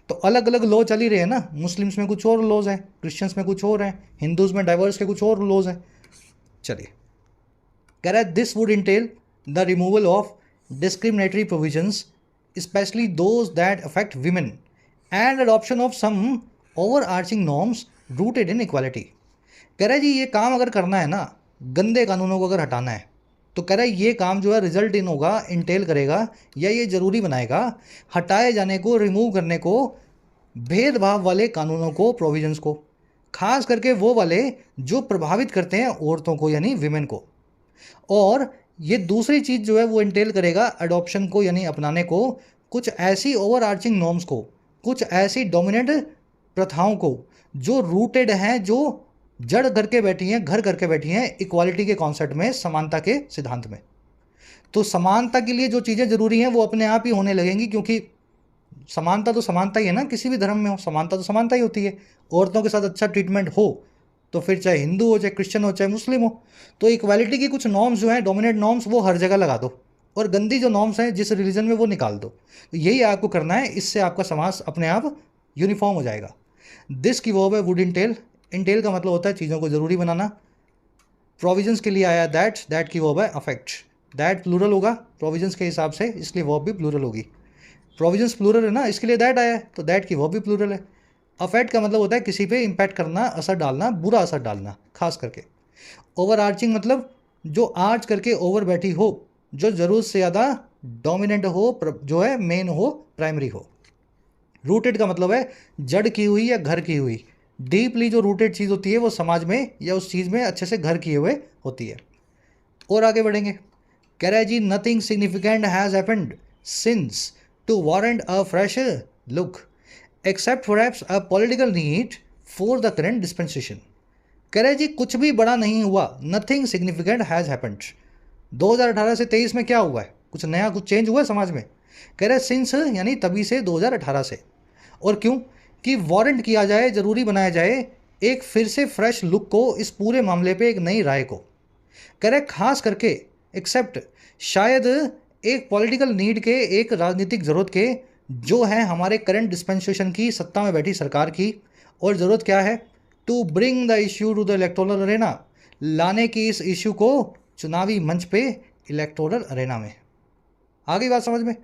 तो अलग अलग लॉ चल ही रहे हैं ना, मुस्लिम्स में कुछ और लॉज हैं, क्रिश्चियंस में कुछ और हैं, हिंदूज में डाइवर्स के कुछ और लॉज हैं। चलिए, कह रहा है this would entail the removal of discriminatory provisions specially those that affect women and adoption of some overarching norms rooted in equality. कह रहा है जी ये काम अगर करना है ना, गंदे कानूनों को अगर हटाना है, तो कह रहा है ये काम जो है रिजल्ट इन होगा, इंटेल करेगा या ये ज़रूरी बनाएगा हटाए जाने को, रिमूव करने को भेदभाव वाले कानूनों को, प्रोविजंस को, खास करके वो वाले जो प्रभावित करते हैं औरतों को यानी विमेन को। और ये दूसरी चीज़ जो है वो इंटेल करेगा अडॉप्शन को यानी अपनाने को, कुछ ऐसी ओवर आर्चिंग नॉर्म्स को, कुछ ऐसी डोमिनेंट प्रथाओं को जो रूटेड हैं, जो जड़ करके बैठी हैं, घर करके बैठी हैं इक्वालिटी के कॉन्सेप्ट में, समानता के सिद्धांत में। तो समानता के लिए जो चीज़ें ज़रूरी हैं वो अपने आप ही होने लगेंगी, क्योंकि समानता तो समानता ही है ना, किसी भी धर्म में हो समानता तो समानता ही होती है। औरतों के साथ अच्छा ट्रीटमेंट हो तो फिर चाहे हिंदू हो, चाहे क्रिश्चियन हो, चाहे मुस्लिम हो। तो इक्वालिटी की कुछ नॉर्म्स जो हैं, डोमिनेट नॉर्म्स, वो हर जगह लगा दो, और गंदी जो नॉर्म्स हैं जिस रिलीजन में वो निकाल दो। तो यही आपको करना है, इससे आपका समाज अपने आप यूनिफॉर्म हो जाएगा। दिस की वर्ब है वुड इंटेल। इंटेल का मतलब होता है चीज़ों को ज़रूरी बनाना। प्रोविजंस के लिए आया दैट की वर्ब है अफेक्ट। दैट प्लूरल होगा प्रोविजंस के हिसाब से, इसलिए वर्ब भी प्लूरल होगी। प्रोविजंस प्लूरल है ना, इसके लिए दैट आया है, तो दैट की वर्ब भी प्लूरल है। अफेक्ट का मतलब होता है किसी पे इम्पैक्ट करना, असर डालना, बुरा असर डालना खास करके। ओवर आर्चिंग मतलब जो आर्च करके ओवर बैठी हो, जो ज़रूरत से ज़्यादा डोमिनेंट हो, जो है मेन हो, प्राइमरी हो। रूटेड का मतलब है जड़ की हुई या घर की हुई। डीपली जो रूटेड चीज़ होती है वो समाज में या उस चीज़ में अच्छे से घर किए हुए होती है। और आगे बढ़ेंगे, कह रहा है जी nothing significant has happened since to warrant a fresh look except perhaps a political need for the current dispensation. कह रहा है जी कुछ भी बड़ा नहीं हुआ, नथिंग सिग्निफिकेंट हैज़ हैपेंड। 2018 से 23 में क्या हुआ है, कुछ नया, कुछ चेंज हुआ है समाज में। कह रहे हैं सिंस यानी तभी से, 2018 से। और क्यों कि वारंट किया जाए, ज़रूरी बनाया जाए एक फिर से फ्रेश लुक को, इस पूरे मामले पे एक नई राय को। कह रहे खास करके एक्सेप्ट शायद एक पॉलिटिकल नीड के, एक राजनीतिक ज़रूरत के, जो है हमारे करंट डिस्पेंसेशन की, सत्ता में बैठी सरकार की। और ज़रूरत क्या है, to bring the issue to the electoral arena, लाने की इस इश्यू को चुनावी मंच पे, इलेक्टोरल अरेना में। आ गई बात समझ में।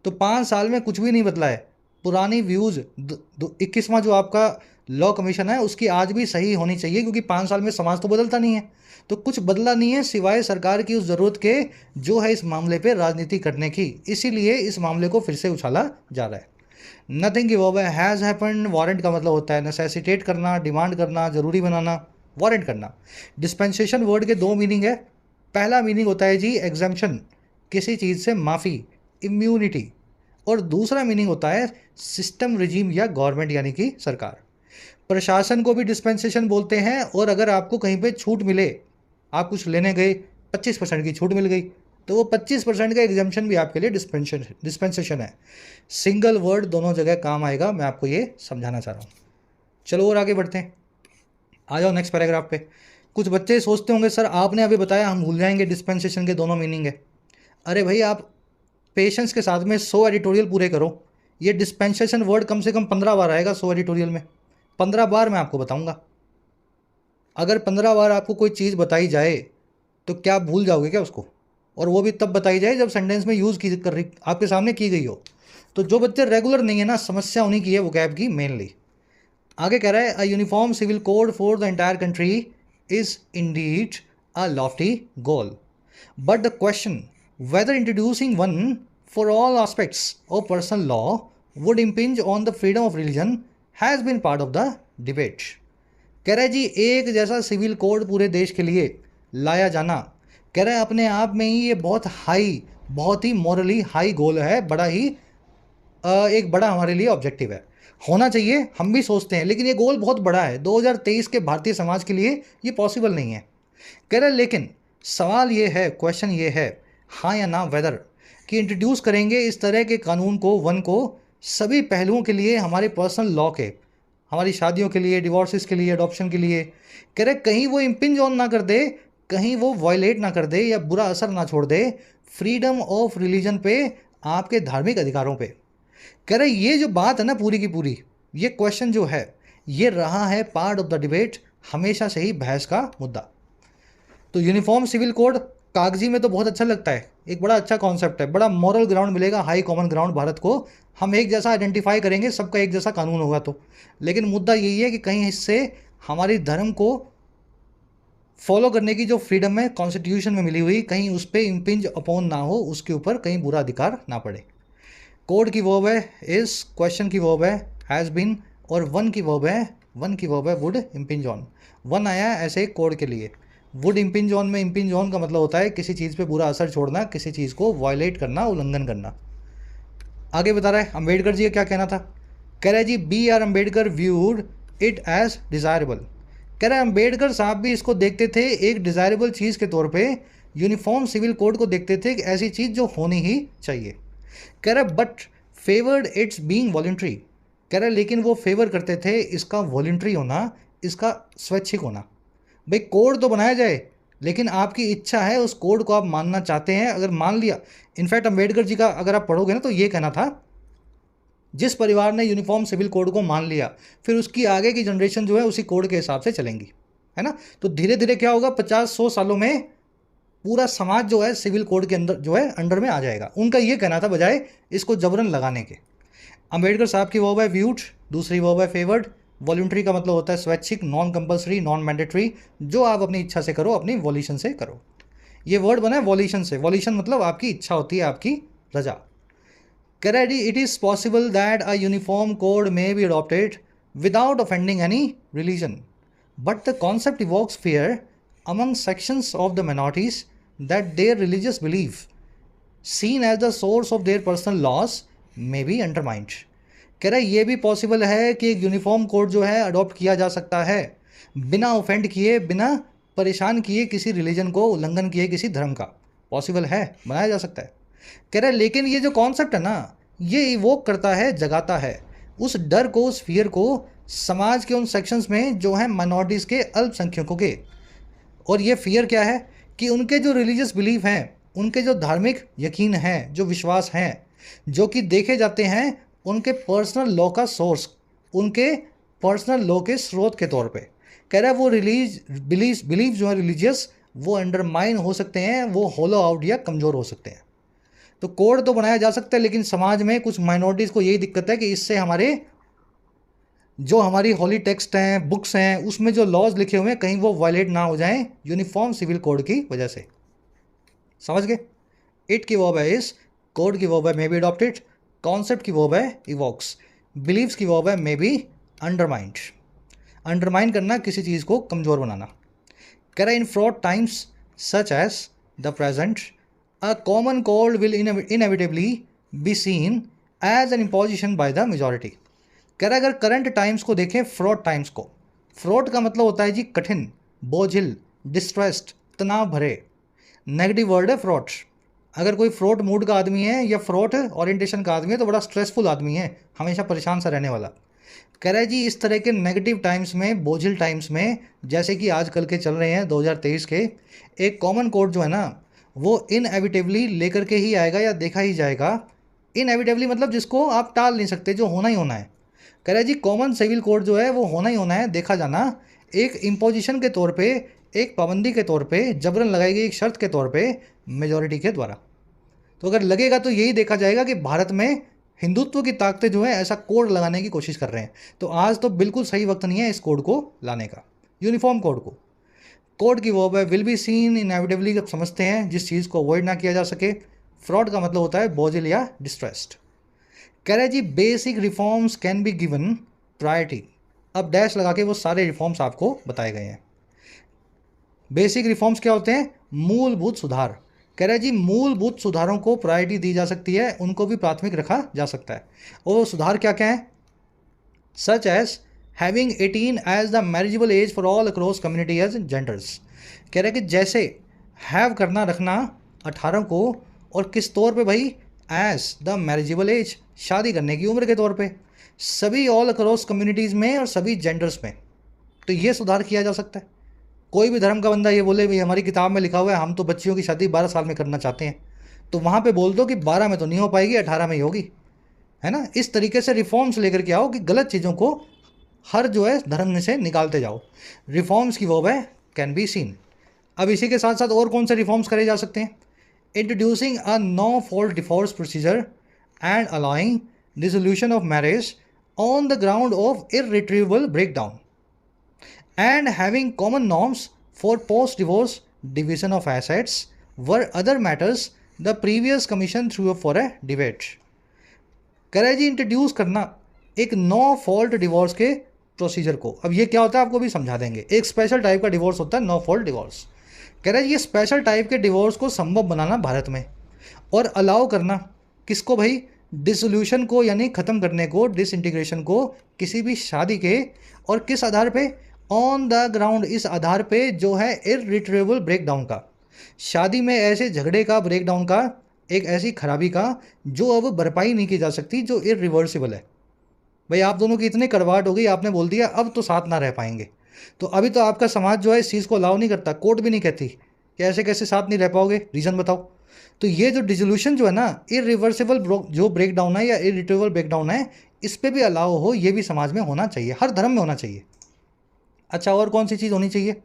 तो 5 साल में कुछ भी नहीं बदला है, पुरानी व्यूज़ 21वां जो आपका लॉ कमीशन है उसकी आज भी सही होनी चाहिए, क्योंकि 5 साल में समाज तो बदलता नहीं है। तो कुछ बदला नहीं है सिवाय सरकार की उस ज़रूरत के जो है इस मामले पे राजनीति करने की, इसीलिए इस मामले को फिर से उछाला जा रहा है। नथिंग की वर्ब है हैज़ हैपेंड। वारंट का मतलब होता है नेसेसिटेट करना, डिमांड करना, ज़रूरी बनाना, वारंट करना। डिस्पेंसेशन वर्ड के 2 मीनिंग है। पहला मीनिंग होता है जी एग्जम्पशन, किसी चीज़ से माफ़ी, इम्यूनिटी। और दूसरा मीनिंग होता है सिस्टम, रिजीम या गवर्नमेंट यानी कि सरकार। प्रशासन को भी डिस्पेंसेशन बोलते हैं। और अगर आपको कहीं पे छूट मिले, आप कुछ लेने गए, 25% की छूट मिल गई, तो वो 25% का एग्जाम्पशन भी आपके लिए डिस्पेंसेशन है। सिंगल वर्ड दोनों जगह काम आएगा, मैं आपको ये समझाना चाह रहा हूँ। चलो और आगे बढ़ते हैं, आ जाओ नेक्स्ट पैराग्राफ पे। कुछ बच्चे सोचते होंगे सर आपने अभी बताया हम भूल जाएंगे, डिस्पेंसेशन के दोनों मीनिंग है। अरे भाई आप पेशेंस के साथ में 100 एडिटोरियल पूरे करो। ये डिस्पेंसेशन वर्ड कम से कम 15 बार आएगा 100 एडिटोरियल में। 15 बार मैं आपको बताऊंगा। अगर 15 बार आपको कोई चीज़ बताई जाए तो क्या आप भूल जाओगे क्या उसको? और वो भी तब बताई जाए जब सेंटेंस में यूज़ की कर रही आपके सामने की गई हो। तो जो बच्चे रेगुलर नहीं है ना, समस्या उन्हीं की है वोकैब की मेनली। आगे कह रहा है a uniform civil code for the entire country is indeed a lofty goal, but the question whether introducing one for all aspects of personal law would impinge on the freedom of religion has been part of the debate। कह रहा है जी एक जैसा civil code पूरे देश के लिए लाया जाना, कह रहा है अपने आप में ही ये बहुत हाई, बहुत ही मॉरली हाई गोल है, बड़ा ही एक बड़ा हमारे लिए ऑब्जेक्टिव है। होना चाहिए, हम भी सोचते हैं, लेकिन ये गोल बहुत बड़ा है। 2023 के भारतीय समाज के लिए ये पॉसिबल नहीं है। कह रहा है लेकिन सवाल ये है, क्वेश्चन ये है हाँ या ना वेदर, कि इंट्रोड्यूस करेंगे इस तरह के कानून को, वन को, सभी पहलुओं के लिए, हमारे पर्सनल लॉ के, हमारी शादियों के लिए, डिवोर्सेस के लिए, अडॉप्शन के लिए। कह रहे कहीं वो इम्पिंज ऑन ना कर दे, कहीं वो वायलेट ना कर दे या बुरा असर ना छोड़ दे फ्रीडम ऑफ रिलीजन पे, आपके धार्मिक अधिकारों पे। कह रहे ये जो बात है ना पूरी की पूरी, ये क्वेश्चन जो है ये रहा है पार्ट ऑफ द डिबेट, हमेशा से ही बहस का मुद्दा। तो यूनिफॉर्म सिविल कोड कागजी में तो बहुत अच्छा लगता है, एक बड़ा अच्छा कॉन्सेप्ट है, बड़ा मॉरल ग्राउंड मिलेगा, हाई कॉमन ग्राउंड भारत को, हम एक जैसा आइडेंटिफाई करेंगे, सबका एक जैसा कानून होगा तो। लेकिन मुद्दा यही है कि कहीं इससे हमारी धर्म को फॉलो करने की जो फ्रीडम है कॉन्स्टिट्यूशन में मिली हुई, कहीं उस पर इम्पिंज अपॉन ना हो, उसके ऊपर कहीं बुरा अधिकार ना पड़े। कोड की वर्ब है इस, क्वेश्चन की वर्ब है हैज़ बीन, और वन की वर्ब है वुड इम्पिंज ऑन। वन आया ऐसे कोड के लिए। वुड इम्पिंज ऑन में इम्पिंज ऑन का मतलब होता है किसी चीज़ पे बुरा असर छोड़ना, किसी चीज़ को वायलेट करना, उल्लंघन करना। आगे बता रहा है अम्बेडकर जी का क्या कहना था। कह रहा है जी B R Ambedkar viewed it as desirable. कह रहा है अम्बेडकर साहब भी इसको देखते थे एक डिज़ायरेबल चीज़ के तौर पे, यूनिफॉर्म सिविल कोड को देखते थे कि ऐसी चीज़ जो होनी ही चाहिए। कह रहा है but favoured it's being voluntary. कह रहा है लेकिन वो फेवर करते थे इसका वॉलंटरी होना, इसका स्वैच्छिक होना। भाई कोड तो बनाया जाए, लेकिन आपकी इच्छा है, उस कोड को आप मानना चाहते हैं, अगर मान लिया। इनफैक्ट अम्बेडकर जी का अगर आप पढ़ोगे ना तो ये कहना था, जिस परिवार ने यूनिफॉर्म सिविल कोड को मान लिया, फिर उसकी आगे की जनरेशन जो है उसी कोड के हिसाब से चलेंगी, है ना। तो धीरे धीरे क्या होगा, 50-100 सालों में पूरा समाज जो है सिविल कोड के अंदर जो है अंडर में आ जाएगा। उनका ये कहना था बजाय इसको जबरन लगाने के। अम्बेडकर साहब की वर्ब है व्यूड, दूसरी वर्ब है फेवर्ड। वॉलंटरी का मतलब होता है स्वैच्छिक, नॉन कंपल्सरी, नॉन मैंडेटरी, जो आप अपनी इच्छा से करो, अपनी वॉल्यूशन से करो। ये वर्ड बना है वॉल्यूशन से, वॉल्यूशन मतलब आपकी इच्छा होती है, आपकी रजा। कह रहा है it is possible that a uniform code may be adopted without offending any religion, but the concept evokes fear among sections of the minorities that their religious belief, seen as the source of their personal laws, may be undermined। कह रहा है ये भी possible है कि एक uniform code जो है अडॉप्ट किया जा सकता है बिना ऑफेंड किए, बिना परेशान किए किसी रिलीजन को, उल्लंघन किए किसी धर्म का, पॉसिबल है, बनाया जा सकता है। कह रहा है लेकिन ये जो कॉन्सेप्ट है ना, ये इवोक करता है, जगाता है उस डर को, उस फियर को समाज के उन सेक्शंस में जो हैं माइनॉरिटीज़ के, अल्पसंख्यकों के। और ये फियर क्या है कि उनके जो रिलीजियस बिलीफ हैं, उनके जो धार्मिक यकीन हैं, जो विश्वास हैं, जो कि देखे जाते हैं उनके पर्सनल लॉ का सोर्स, उनके पर्सनल लॉ के स्रोत के तौर पे। कह रहा है वो बिलीफ जो है रिलीजियस, वो अंडरमाइन हो सकते हैं, वो होलो आउट या कमज़ोर हो सकते हैं। तो कोड तो बनाया जा सकता है, लेकिन समाज में कुछ माइनॉरिटीज़ को यही दिक्कत है कि इससे हमारे जो हमारी होली टेक्स्ट हैं, बुक्स हैं, उसमें जो लॉज लिखे हुए हैं कहीं वो वायलेट ना हो जाएं यूनिफॉर्म सिविल कोड की वजह से। समझ गए। इट की वर्ब है इस, कोड की वर्ब है मे बी अडॉप्टेड, कॉन्सेप्ट की वर्ब है इवोक्स, बिलीव्स की वर्ब है मे बी अंडरमाइंड। अंडरमाइन करना, किसी चीज़ को कमज़ोर बनाना। कह रहा है in fraught times such as the present a common code will inevitably be seen as an imposition by the majority. कह रहा है अगर करंट टाइम्स को देखें, फ्रॉड टाइम्स को, फ्रॉड का मतलब होता है जी कठिन, बोझिल, डिस्ट्रेस्ड, तनाव भरे, नेगेटिव वर्ड है फ्रॉड। अगर कोई फ्रॉड मूड का आदमी है या फ्रॉड ओरिएंटेशन का आदमी है तो बड़ा स्ट्रेसफुल आदमी है, हमेशा परेशान सा रहने वाला। कह रहा है जी इस तरह के नेगेटिव टाइम्स में, बोझिल टाइम्स में, जैसे कि आजकल के चल रहे हैं 2023 के, एक कॉमन कोड जो है ना वो इनएविटेबली लेकर के ही आएगा या देखा ही जाएगा। इनएविटेबली मतलब जिसको आप टाल नहीं सकते, जो होना ही होना है। कह रहा है जी कॉमन सिविल कोड जो है वो होना ही होना है, देखा जाना, एक इम्पोजिशन के तौर पे, एक पाबंदी के तौर पे, जबरन लगाई गई एक शर्त के तौर पे मेजॉरिटी के द्वारा। तो अगर लगेगा तो यही देखा जाएगा कि भारत में हिंदुत्व की ताकतें जो है ऐसा कोड लगाने की कोशिश कर रहे हैं। तो आज तो बिल्कुल सही वक्त नहीं है इस कोड को लाने का, यूनिफॉर्म कोड को। कोड की वर्ब है विल बी सीन इनएविटेबली, जब समझते हैं जिस चीज़ को अवॉइड ना किया जा सके। फ्रॉड का मतलब होता है बोझिल या डिस्ट्रेस्ड। कह रहे जी basic reforms can be given priority. अब डैश लगा के वो सारे रिफॉर्म्स आपको बताए गए हैं। बेसिक रिफॉर्म्स क्या होते हैं, मूलभूत सुधार। कह रहे जी मूलभूत सुधारों को प्रायोरिटी दी जा सकती है, उनको भी प्राथमिक रखा जा सकता है। और सुधार क्या क्या है, such as having 18 as the marriageable age for all across community as genders. कह रहे कि जैसे हैव करना, रखना 18 को, और किस तौर पे भाई, एज द मैरिजेबल एज, शादी करने की उम्र के तौर पे, सभी ऑल अक्रॉस कम्युनिटीज़ में और सभी जेंडर्स में। तो ये सुधार किया जा सकता है। कोई भी धर्म का बंदा ये बोले भाई हमारी किताब में लिखा हुआ है हम तो बच्चियों की शादी 12 साल में करना चाहते हैं, तो वहाँ पे बोल दो कि 12 में तो नहीं हो पाएगी, 18 में ही होगी, है ना। इस तरीके से रिफॉर्म्स लेकर के आओ कि गलत चीज़ों को हर जो है धर्म में से निकालते जाओ। रिफॉर्म्स की वो है कैन बी सीन। अब इसी के साथ साथ और कौन से रिफॉर्म्स करे जा सकते हैं? Introducing a no fault divorce procedure and allowing dissolution of marriage on the ground of irretrievable breakdown and having common norms for post-divorce division of assets were other matters the previous commission threw up for a debate। करें जी introduce करना एक no fault divorce के procedure को। अब ये क्या होता है आपको भी समझा देंगे। एक स्पेशल टाइप का डिवोर्स होता है नो फॉल्ट डिवोर्स। कह रहे हैं ये स्पेशल टाइप के डिवोर्स को संभव बनाना भारत में, और अलाउ करना किसको भाई? डिसोल्यूशन को, यानी ख़त्म करने को, डिसइंटीग्रेशन को किसी भी शादी के, और किस आधार पे? ऑन द ग्राउंड, इस आधार पे जो है इररिट्रेबल ब्रेकडाउन का, शादी में ऐसे झगड़े का, ब्रेकडाउन का, एक ऐसी खराबी का जो अब भरपाई नहीं की जा सकती, जो इरिवर्सिबल है। भाई आप दोनों की इतनी कड़वाहट हो गई, आपने बोल दिया अब तो साथ ना रह पाएंगे, तो अभी तो आपका समाज जो है इस चीज़ को अलाउ नहीं करता, कोर्ट भी नहीं कहती कि ऐसे कैसे साथ नहीं रह पाओगे, रीज़न बताओ। तो ये जो डिसोल्यूशन जो है ना, इरिवर्सिबल जो ब्रेकडाउन है या इरिट्रेबल ब्रेकडाउन है, इस पर भी अलाउ हो, ये भी समाज में होना चाहिए, हर धर्म में होना चाहिए। अच्छा, और कौन सी चीज़ होनी चाहिए?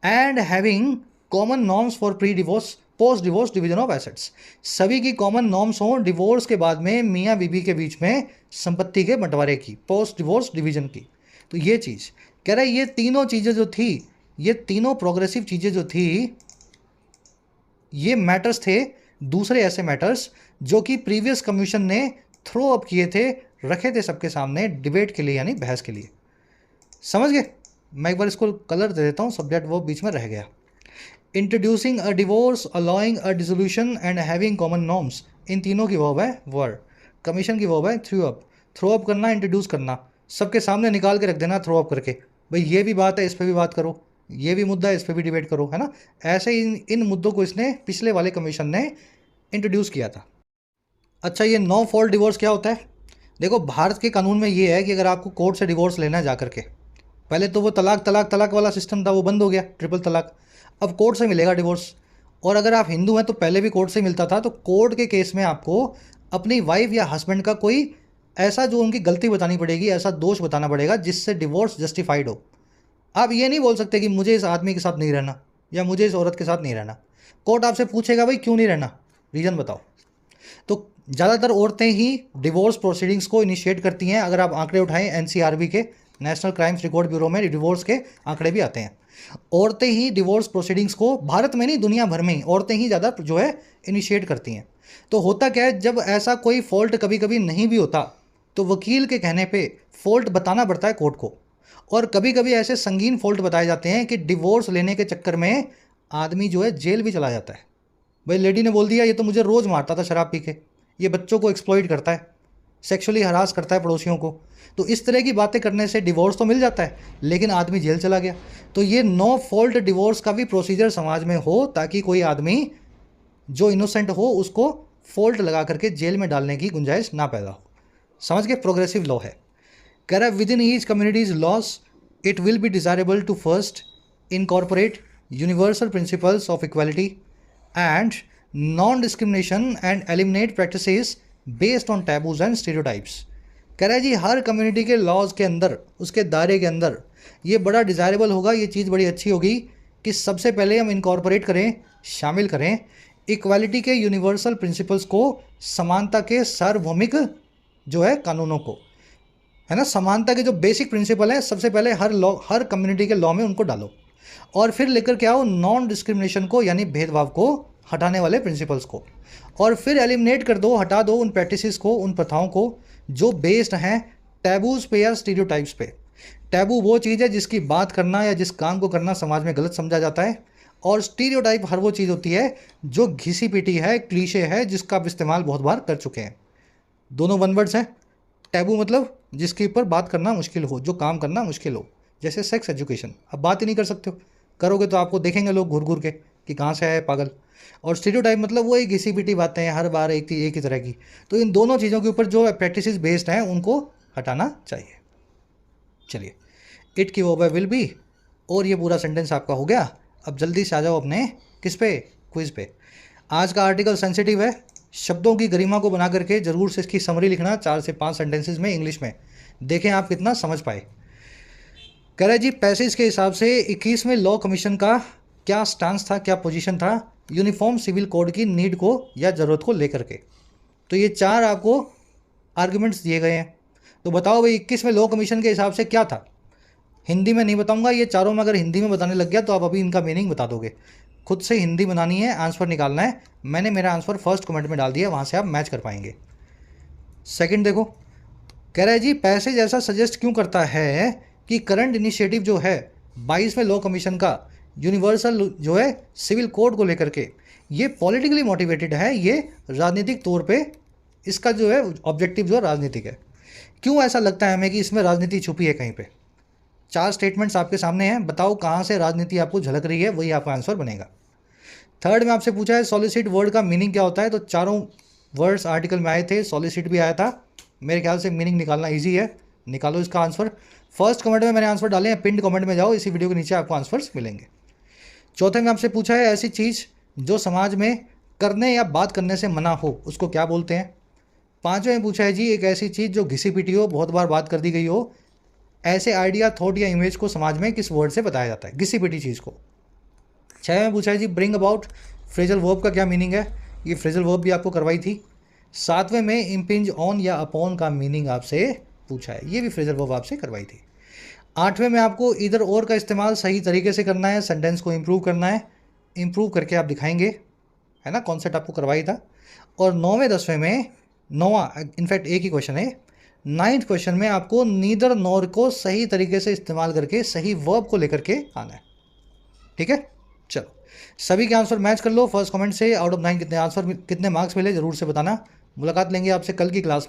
And having common norms for pre divorce post divorce division of assets, सभी की कॉमन नॉर्म्स हों डिवोर्स के बाद में मियाँ बीबी के बीच में संपत्ति के बंटवारे की, पोस्ट डिवोर्स डिवीजन की। तो ये चीज़ कह रहा है, ये तीनों चीज़ें जो थी, ये तीनों प्रोग्रेसिव चीज़ें जो थी, ये मैटर्स थे, दूसरे ऐसे मैटर्स जो कि प्रीवियस कमीशन ने थ्रो अप किए थे, रखे थे सबके सामने डिबेट के लिए, यानी बहस के लिए। समझ गए? मैं एक बार इसको कलर दे देता हूँ, सब्जेक्ट वो बीच में रह गया। Introducing a divorce, allowing a dissolution and having common norms, इन तीनों की वर्ब है वर। कमीशन की वर्ब है थ्रो अप करना, इंट्रोड्यूस करना, सबके सामने निकाल के रख देना थ्रो अप करके, भाई ये भी बात है, इस पर भी बात करो, ये भी मुद्दा है, इस पर भी डिबेट करो, है ना। ऐसे इन मुद्दों को इसने पिछले वाले कमीशन ने इंट्रोड्यूस किया था। अच्छा, ये नो फॉल्ट डिवोर्स क्या होता है? देखो, भारत के कानून में ये है कि अगर आपको कोर्ट से डिवोर्स लेना है जाकर के, पहले तो वो तलाक तलाक तलाक वाला सिस्टम था, वो बंद हो गया, ट्रिपल तलाक, अब कोर्ट से मिलेगा डिवोर्स। और अगर आप हिंदू हैं तो पहले भी कोर्ट से मिलता था, तो कोर्ट के केस में आपको अपनी वाइफ या हस्बैंड का कोई ऐसा जो उनकी गलती बतानी पड़ेगी, ऐसा दोष बताना पड़ेगा जिससे डिवोर्स जस्टिफाइड हो। आप ये नहीं बोल सकते कि मुझे इस आदमी के साथ नहीं रहना या मुझे इस औरत के साथ नहीं रहना। कोर्ट आपसे पूछेगा भाई क्यों नहीं रहना, रीज़न बताओ। तो ज़्यादातर औरतें ही डिवोर्स प्रोसीडिंग्स को इनिशिएट करती हैं। अगर आप आंकड़े उठाएं एनसीआरबी के, नेशनल क्राइम्स रिकॉर्ड ब्यूरो में डिवोर्स के आंकड़े भी आते हैं। औरतें ही डिवोर्स प्रोसीडिंग्स को, भारत में नहीं दुनिया भर में ही औरतें ही ज़्यादा जो है इनिशिएट करती हैं। तो होता क्या है, जब ऐसा कोई फॉल्ट कभी कभी नहीं भी होता तो वकील के कहने पे फॉल्ट बताना पड़ता है कोर्ट को, और कभी कभी ऐसे संगीन फॉल्ट बताए जाते हैं कि डिवोर्स लेने के चक्कर में आदमी जो है जेल भी चला जाता है। भाई लेडी ने बोल दिया ये तो मुझे रोज़ मारता था शराब पी के, ये बच्चों को एक्सप्लॉइट करता है, सेक्सुअली हरास करता है पड़ोसियों को, तो इस तरह की बातें करने से डिवोर्स तो मिल जाता है लेकिन आदमी जेल चला गया। तो ये नो फॉल्ट डिवोर्स का भी प्रोसीजर समाज में हो, ताकि कोई आदमी जो इनोसेंट हो उसको फॉल्ट लगा करके जेल में डालने की गुंजाइश ना पैदा हो। समझ के? प्रोग्रेसिव लॉ है। कह रहा है with in each communities laws it will be desirable to first incorporate universal principles of equality and non discrimination and eliminate practices based on taboos and stereotypes. कह रहा है जी हर कम्युनिटी के लॉज के अंदर, उसके दायरे के अंदर ये बड़ा डिज़ायरेबल होगा, ये चीज़ बड़ी अच्छी होगी कि सबसे पहले हम इनकॉर्पोरेट करें, शामिल करें इक्वालिटी के यूनिवर्सल प्रिंसिपल्स को, समानता के सार्वभौमिक जो है कानूनों को, है ना। समानता के जो बेसिक प्रिंसिपल हैं सबसे पहले हर कम्युनिटी के लॉ में उनको डालो, और फिर लेकर के आओ नॉन डिस्क्रिमिनेशन को, यानी भेदभाव को हटाने वाले प्रिंसिपल्स को, और फिर एलिमिनेट कर दो, हटा दो उन प्रैक्टिसेस को, उन प्रथाओं को जो बेस्ड हैं टैबूज पे या स्टीरियोटाइप्स पे। टैबू वो चीज़ है जिसकी बात करना या जिस काम को करना समाज में गलत समझा जाता है, और स्टीरियोटाइप हर वो चीज़ होती है जो घिसी पिटी है, क्लीशे है, जिसका आप इस्तेमाल बहुत बार कर चुके हैं। दोनों वन वर्ड्स हैं। टैबू मतलब जिसके ऊपर बात करना मुश्किल हो, जो काम करना मुश्किल हो, जैसे सेक्स एजुकेशन। अब बात ही नहीं कर सकते हो, करोगे तो आपको देखेंगे लोग घूर घूर के, कि कहाँ से आया है पागल, और स्टीरियोटाइप मतलब वो एक घिसी पिटी बातें हैं हर बार एक ही तरह की। तो इन दोनों चीज़ों के ऊपर जो प्रैक्टिसेस बेस्ड हैं उनको हटाना चाहिए। चलिए, इट की वो बाय विल बी, और ये पूरा सेंटेंस आपका हो गया। अब जल्दी से आ जाओ अपने किस पे, क्विज पे। आज का आर्टिकल सेंसिटिव है, शब्दों की गरिमा को बना करके जरूर से इसकी समरी लिखना 4 से 5 सेंटेंसेस में इंग्लिश में, देखें आप कितना समझ पाए। कह रहे जी पैसेज के हिसाब से 21वें लॉ कमीशन का क्या स्टांस था, क्या पोजीशन था यूनिफॉर्म सिविल कोड की नीड को या ज़रूरत को लेकर के। तो ये 4 आपको आर्गुमेंट्स दिए गए हैं। तो बताओ भाई 21वें लॉ कमीशन के हिसाब से क्या था। हिंदी में नहीं बताऊंगा, ये चारों में अगर हिंदी में बताने लग गया तो आप अभी इनका मीनिंग बता दोगे। खुद से हिंदी बनानी है, आंसर निकालना है। मैंने मेरा आंसर फर्स्ट कमेंट में डाल दिया, वहाँ से आप मैच कर पाएंगे। सेकंड देखो, कह रहा है जी पैसेज ऐसा सजेस्ट क्यों करता है कि करंट इनिशिएटिव जो है 22वें लॉ कमीशन का यूनिवर्सल जो है सिविल कोड को लेकर के, ये पॉलिटिकली मोटिवेटेड है, ये राजनीतिक तौर पे इसका जो है ऑब्जेक्टिव जो राजनीतिक है। क्यों ऐसा लगता है हमें कि इसमें राजनीति छुपी है कहीं पे। 4 स्टेटमेंट्स आपके सामने हैं, बताओ कहाँ से राजनीति आपको झलक रही है, वही आपका आंसर बनेगा। थर्ड में आपसे पूछा है सॉलिसिट वर्ड का मीनिंग क्या होता है, तो चारों वर्ड्स आर्टिकल में आए थे, सॉलिसिट भी आया था। मेरे ख्याल से मीनिंग निकालना ईजी है, निकालो इसका आंसर। फर्स्ट कमेंट में मैंने आंसर डाले हैं, पिंड कमेंट में जाओ, इसी वीडियो के नीचे आपको आंसर्स मिलेंगे। चौथे में आपसे पूछा है ऐसी चीज़ जो समाज में करने या बात करने से मना हो उसको क्या बोलते हैं। पाँचवें में पूछा है जी एक ऐसी चीज़ जो घिसी पिटी हो, बहुत बार बात कर दी गई हो, ऐसे आइडिया, थॉट या इमेज को समाज में किस वर्ड से बताया जाता है, घिसी पिटी चीज़ को। 6 में पूछा है जी ब्रिंग अबाउट फ्रेजल वर्ब का क्या मीनिंग है, ये फ्रेजल वर्ब भी आपको करवाई थी। 7वें में इम्पिंज ऑन या अपॉन का मीनिंग आपसे पूछा है, ये भी फ्रेजल वर्ब आपसे करवाई थी। 8वें में आपको इधर और का इस्तेमाल सही तरीके से करना है, सेंटेंस को इम्प्रूव करना है, इम्प्रूव करके आप दिखाएंगे, है ना, कॉन्सेप्ट आपको करवाई था। और 9वें 10वें में, 9वां इनफैक्ट एक ही क्वेश्चन है, 9th क्वेश्चन में आपको नीदर नॉर को सही तरीके से इस्तेमाल करके सही वर्ब को लेकर के आना है। ठीक है, चलो सभी के आंसर मैच कर लो। फर्स्ट कमेंट से आउट ऑफ 9 कितने आंसर, कितने मार्क्स मिले जरूर से बताना। मुलाकात लेंगे आपसे कल की क्लास में।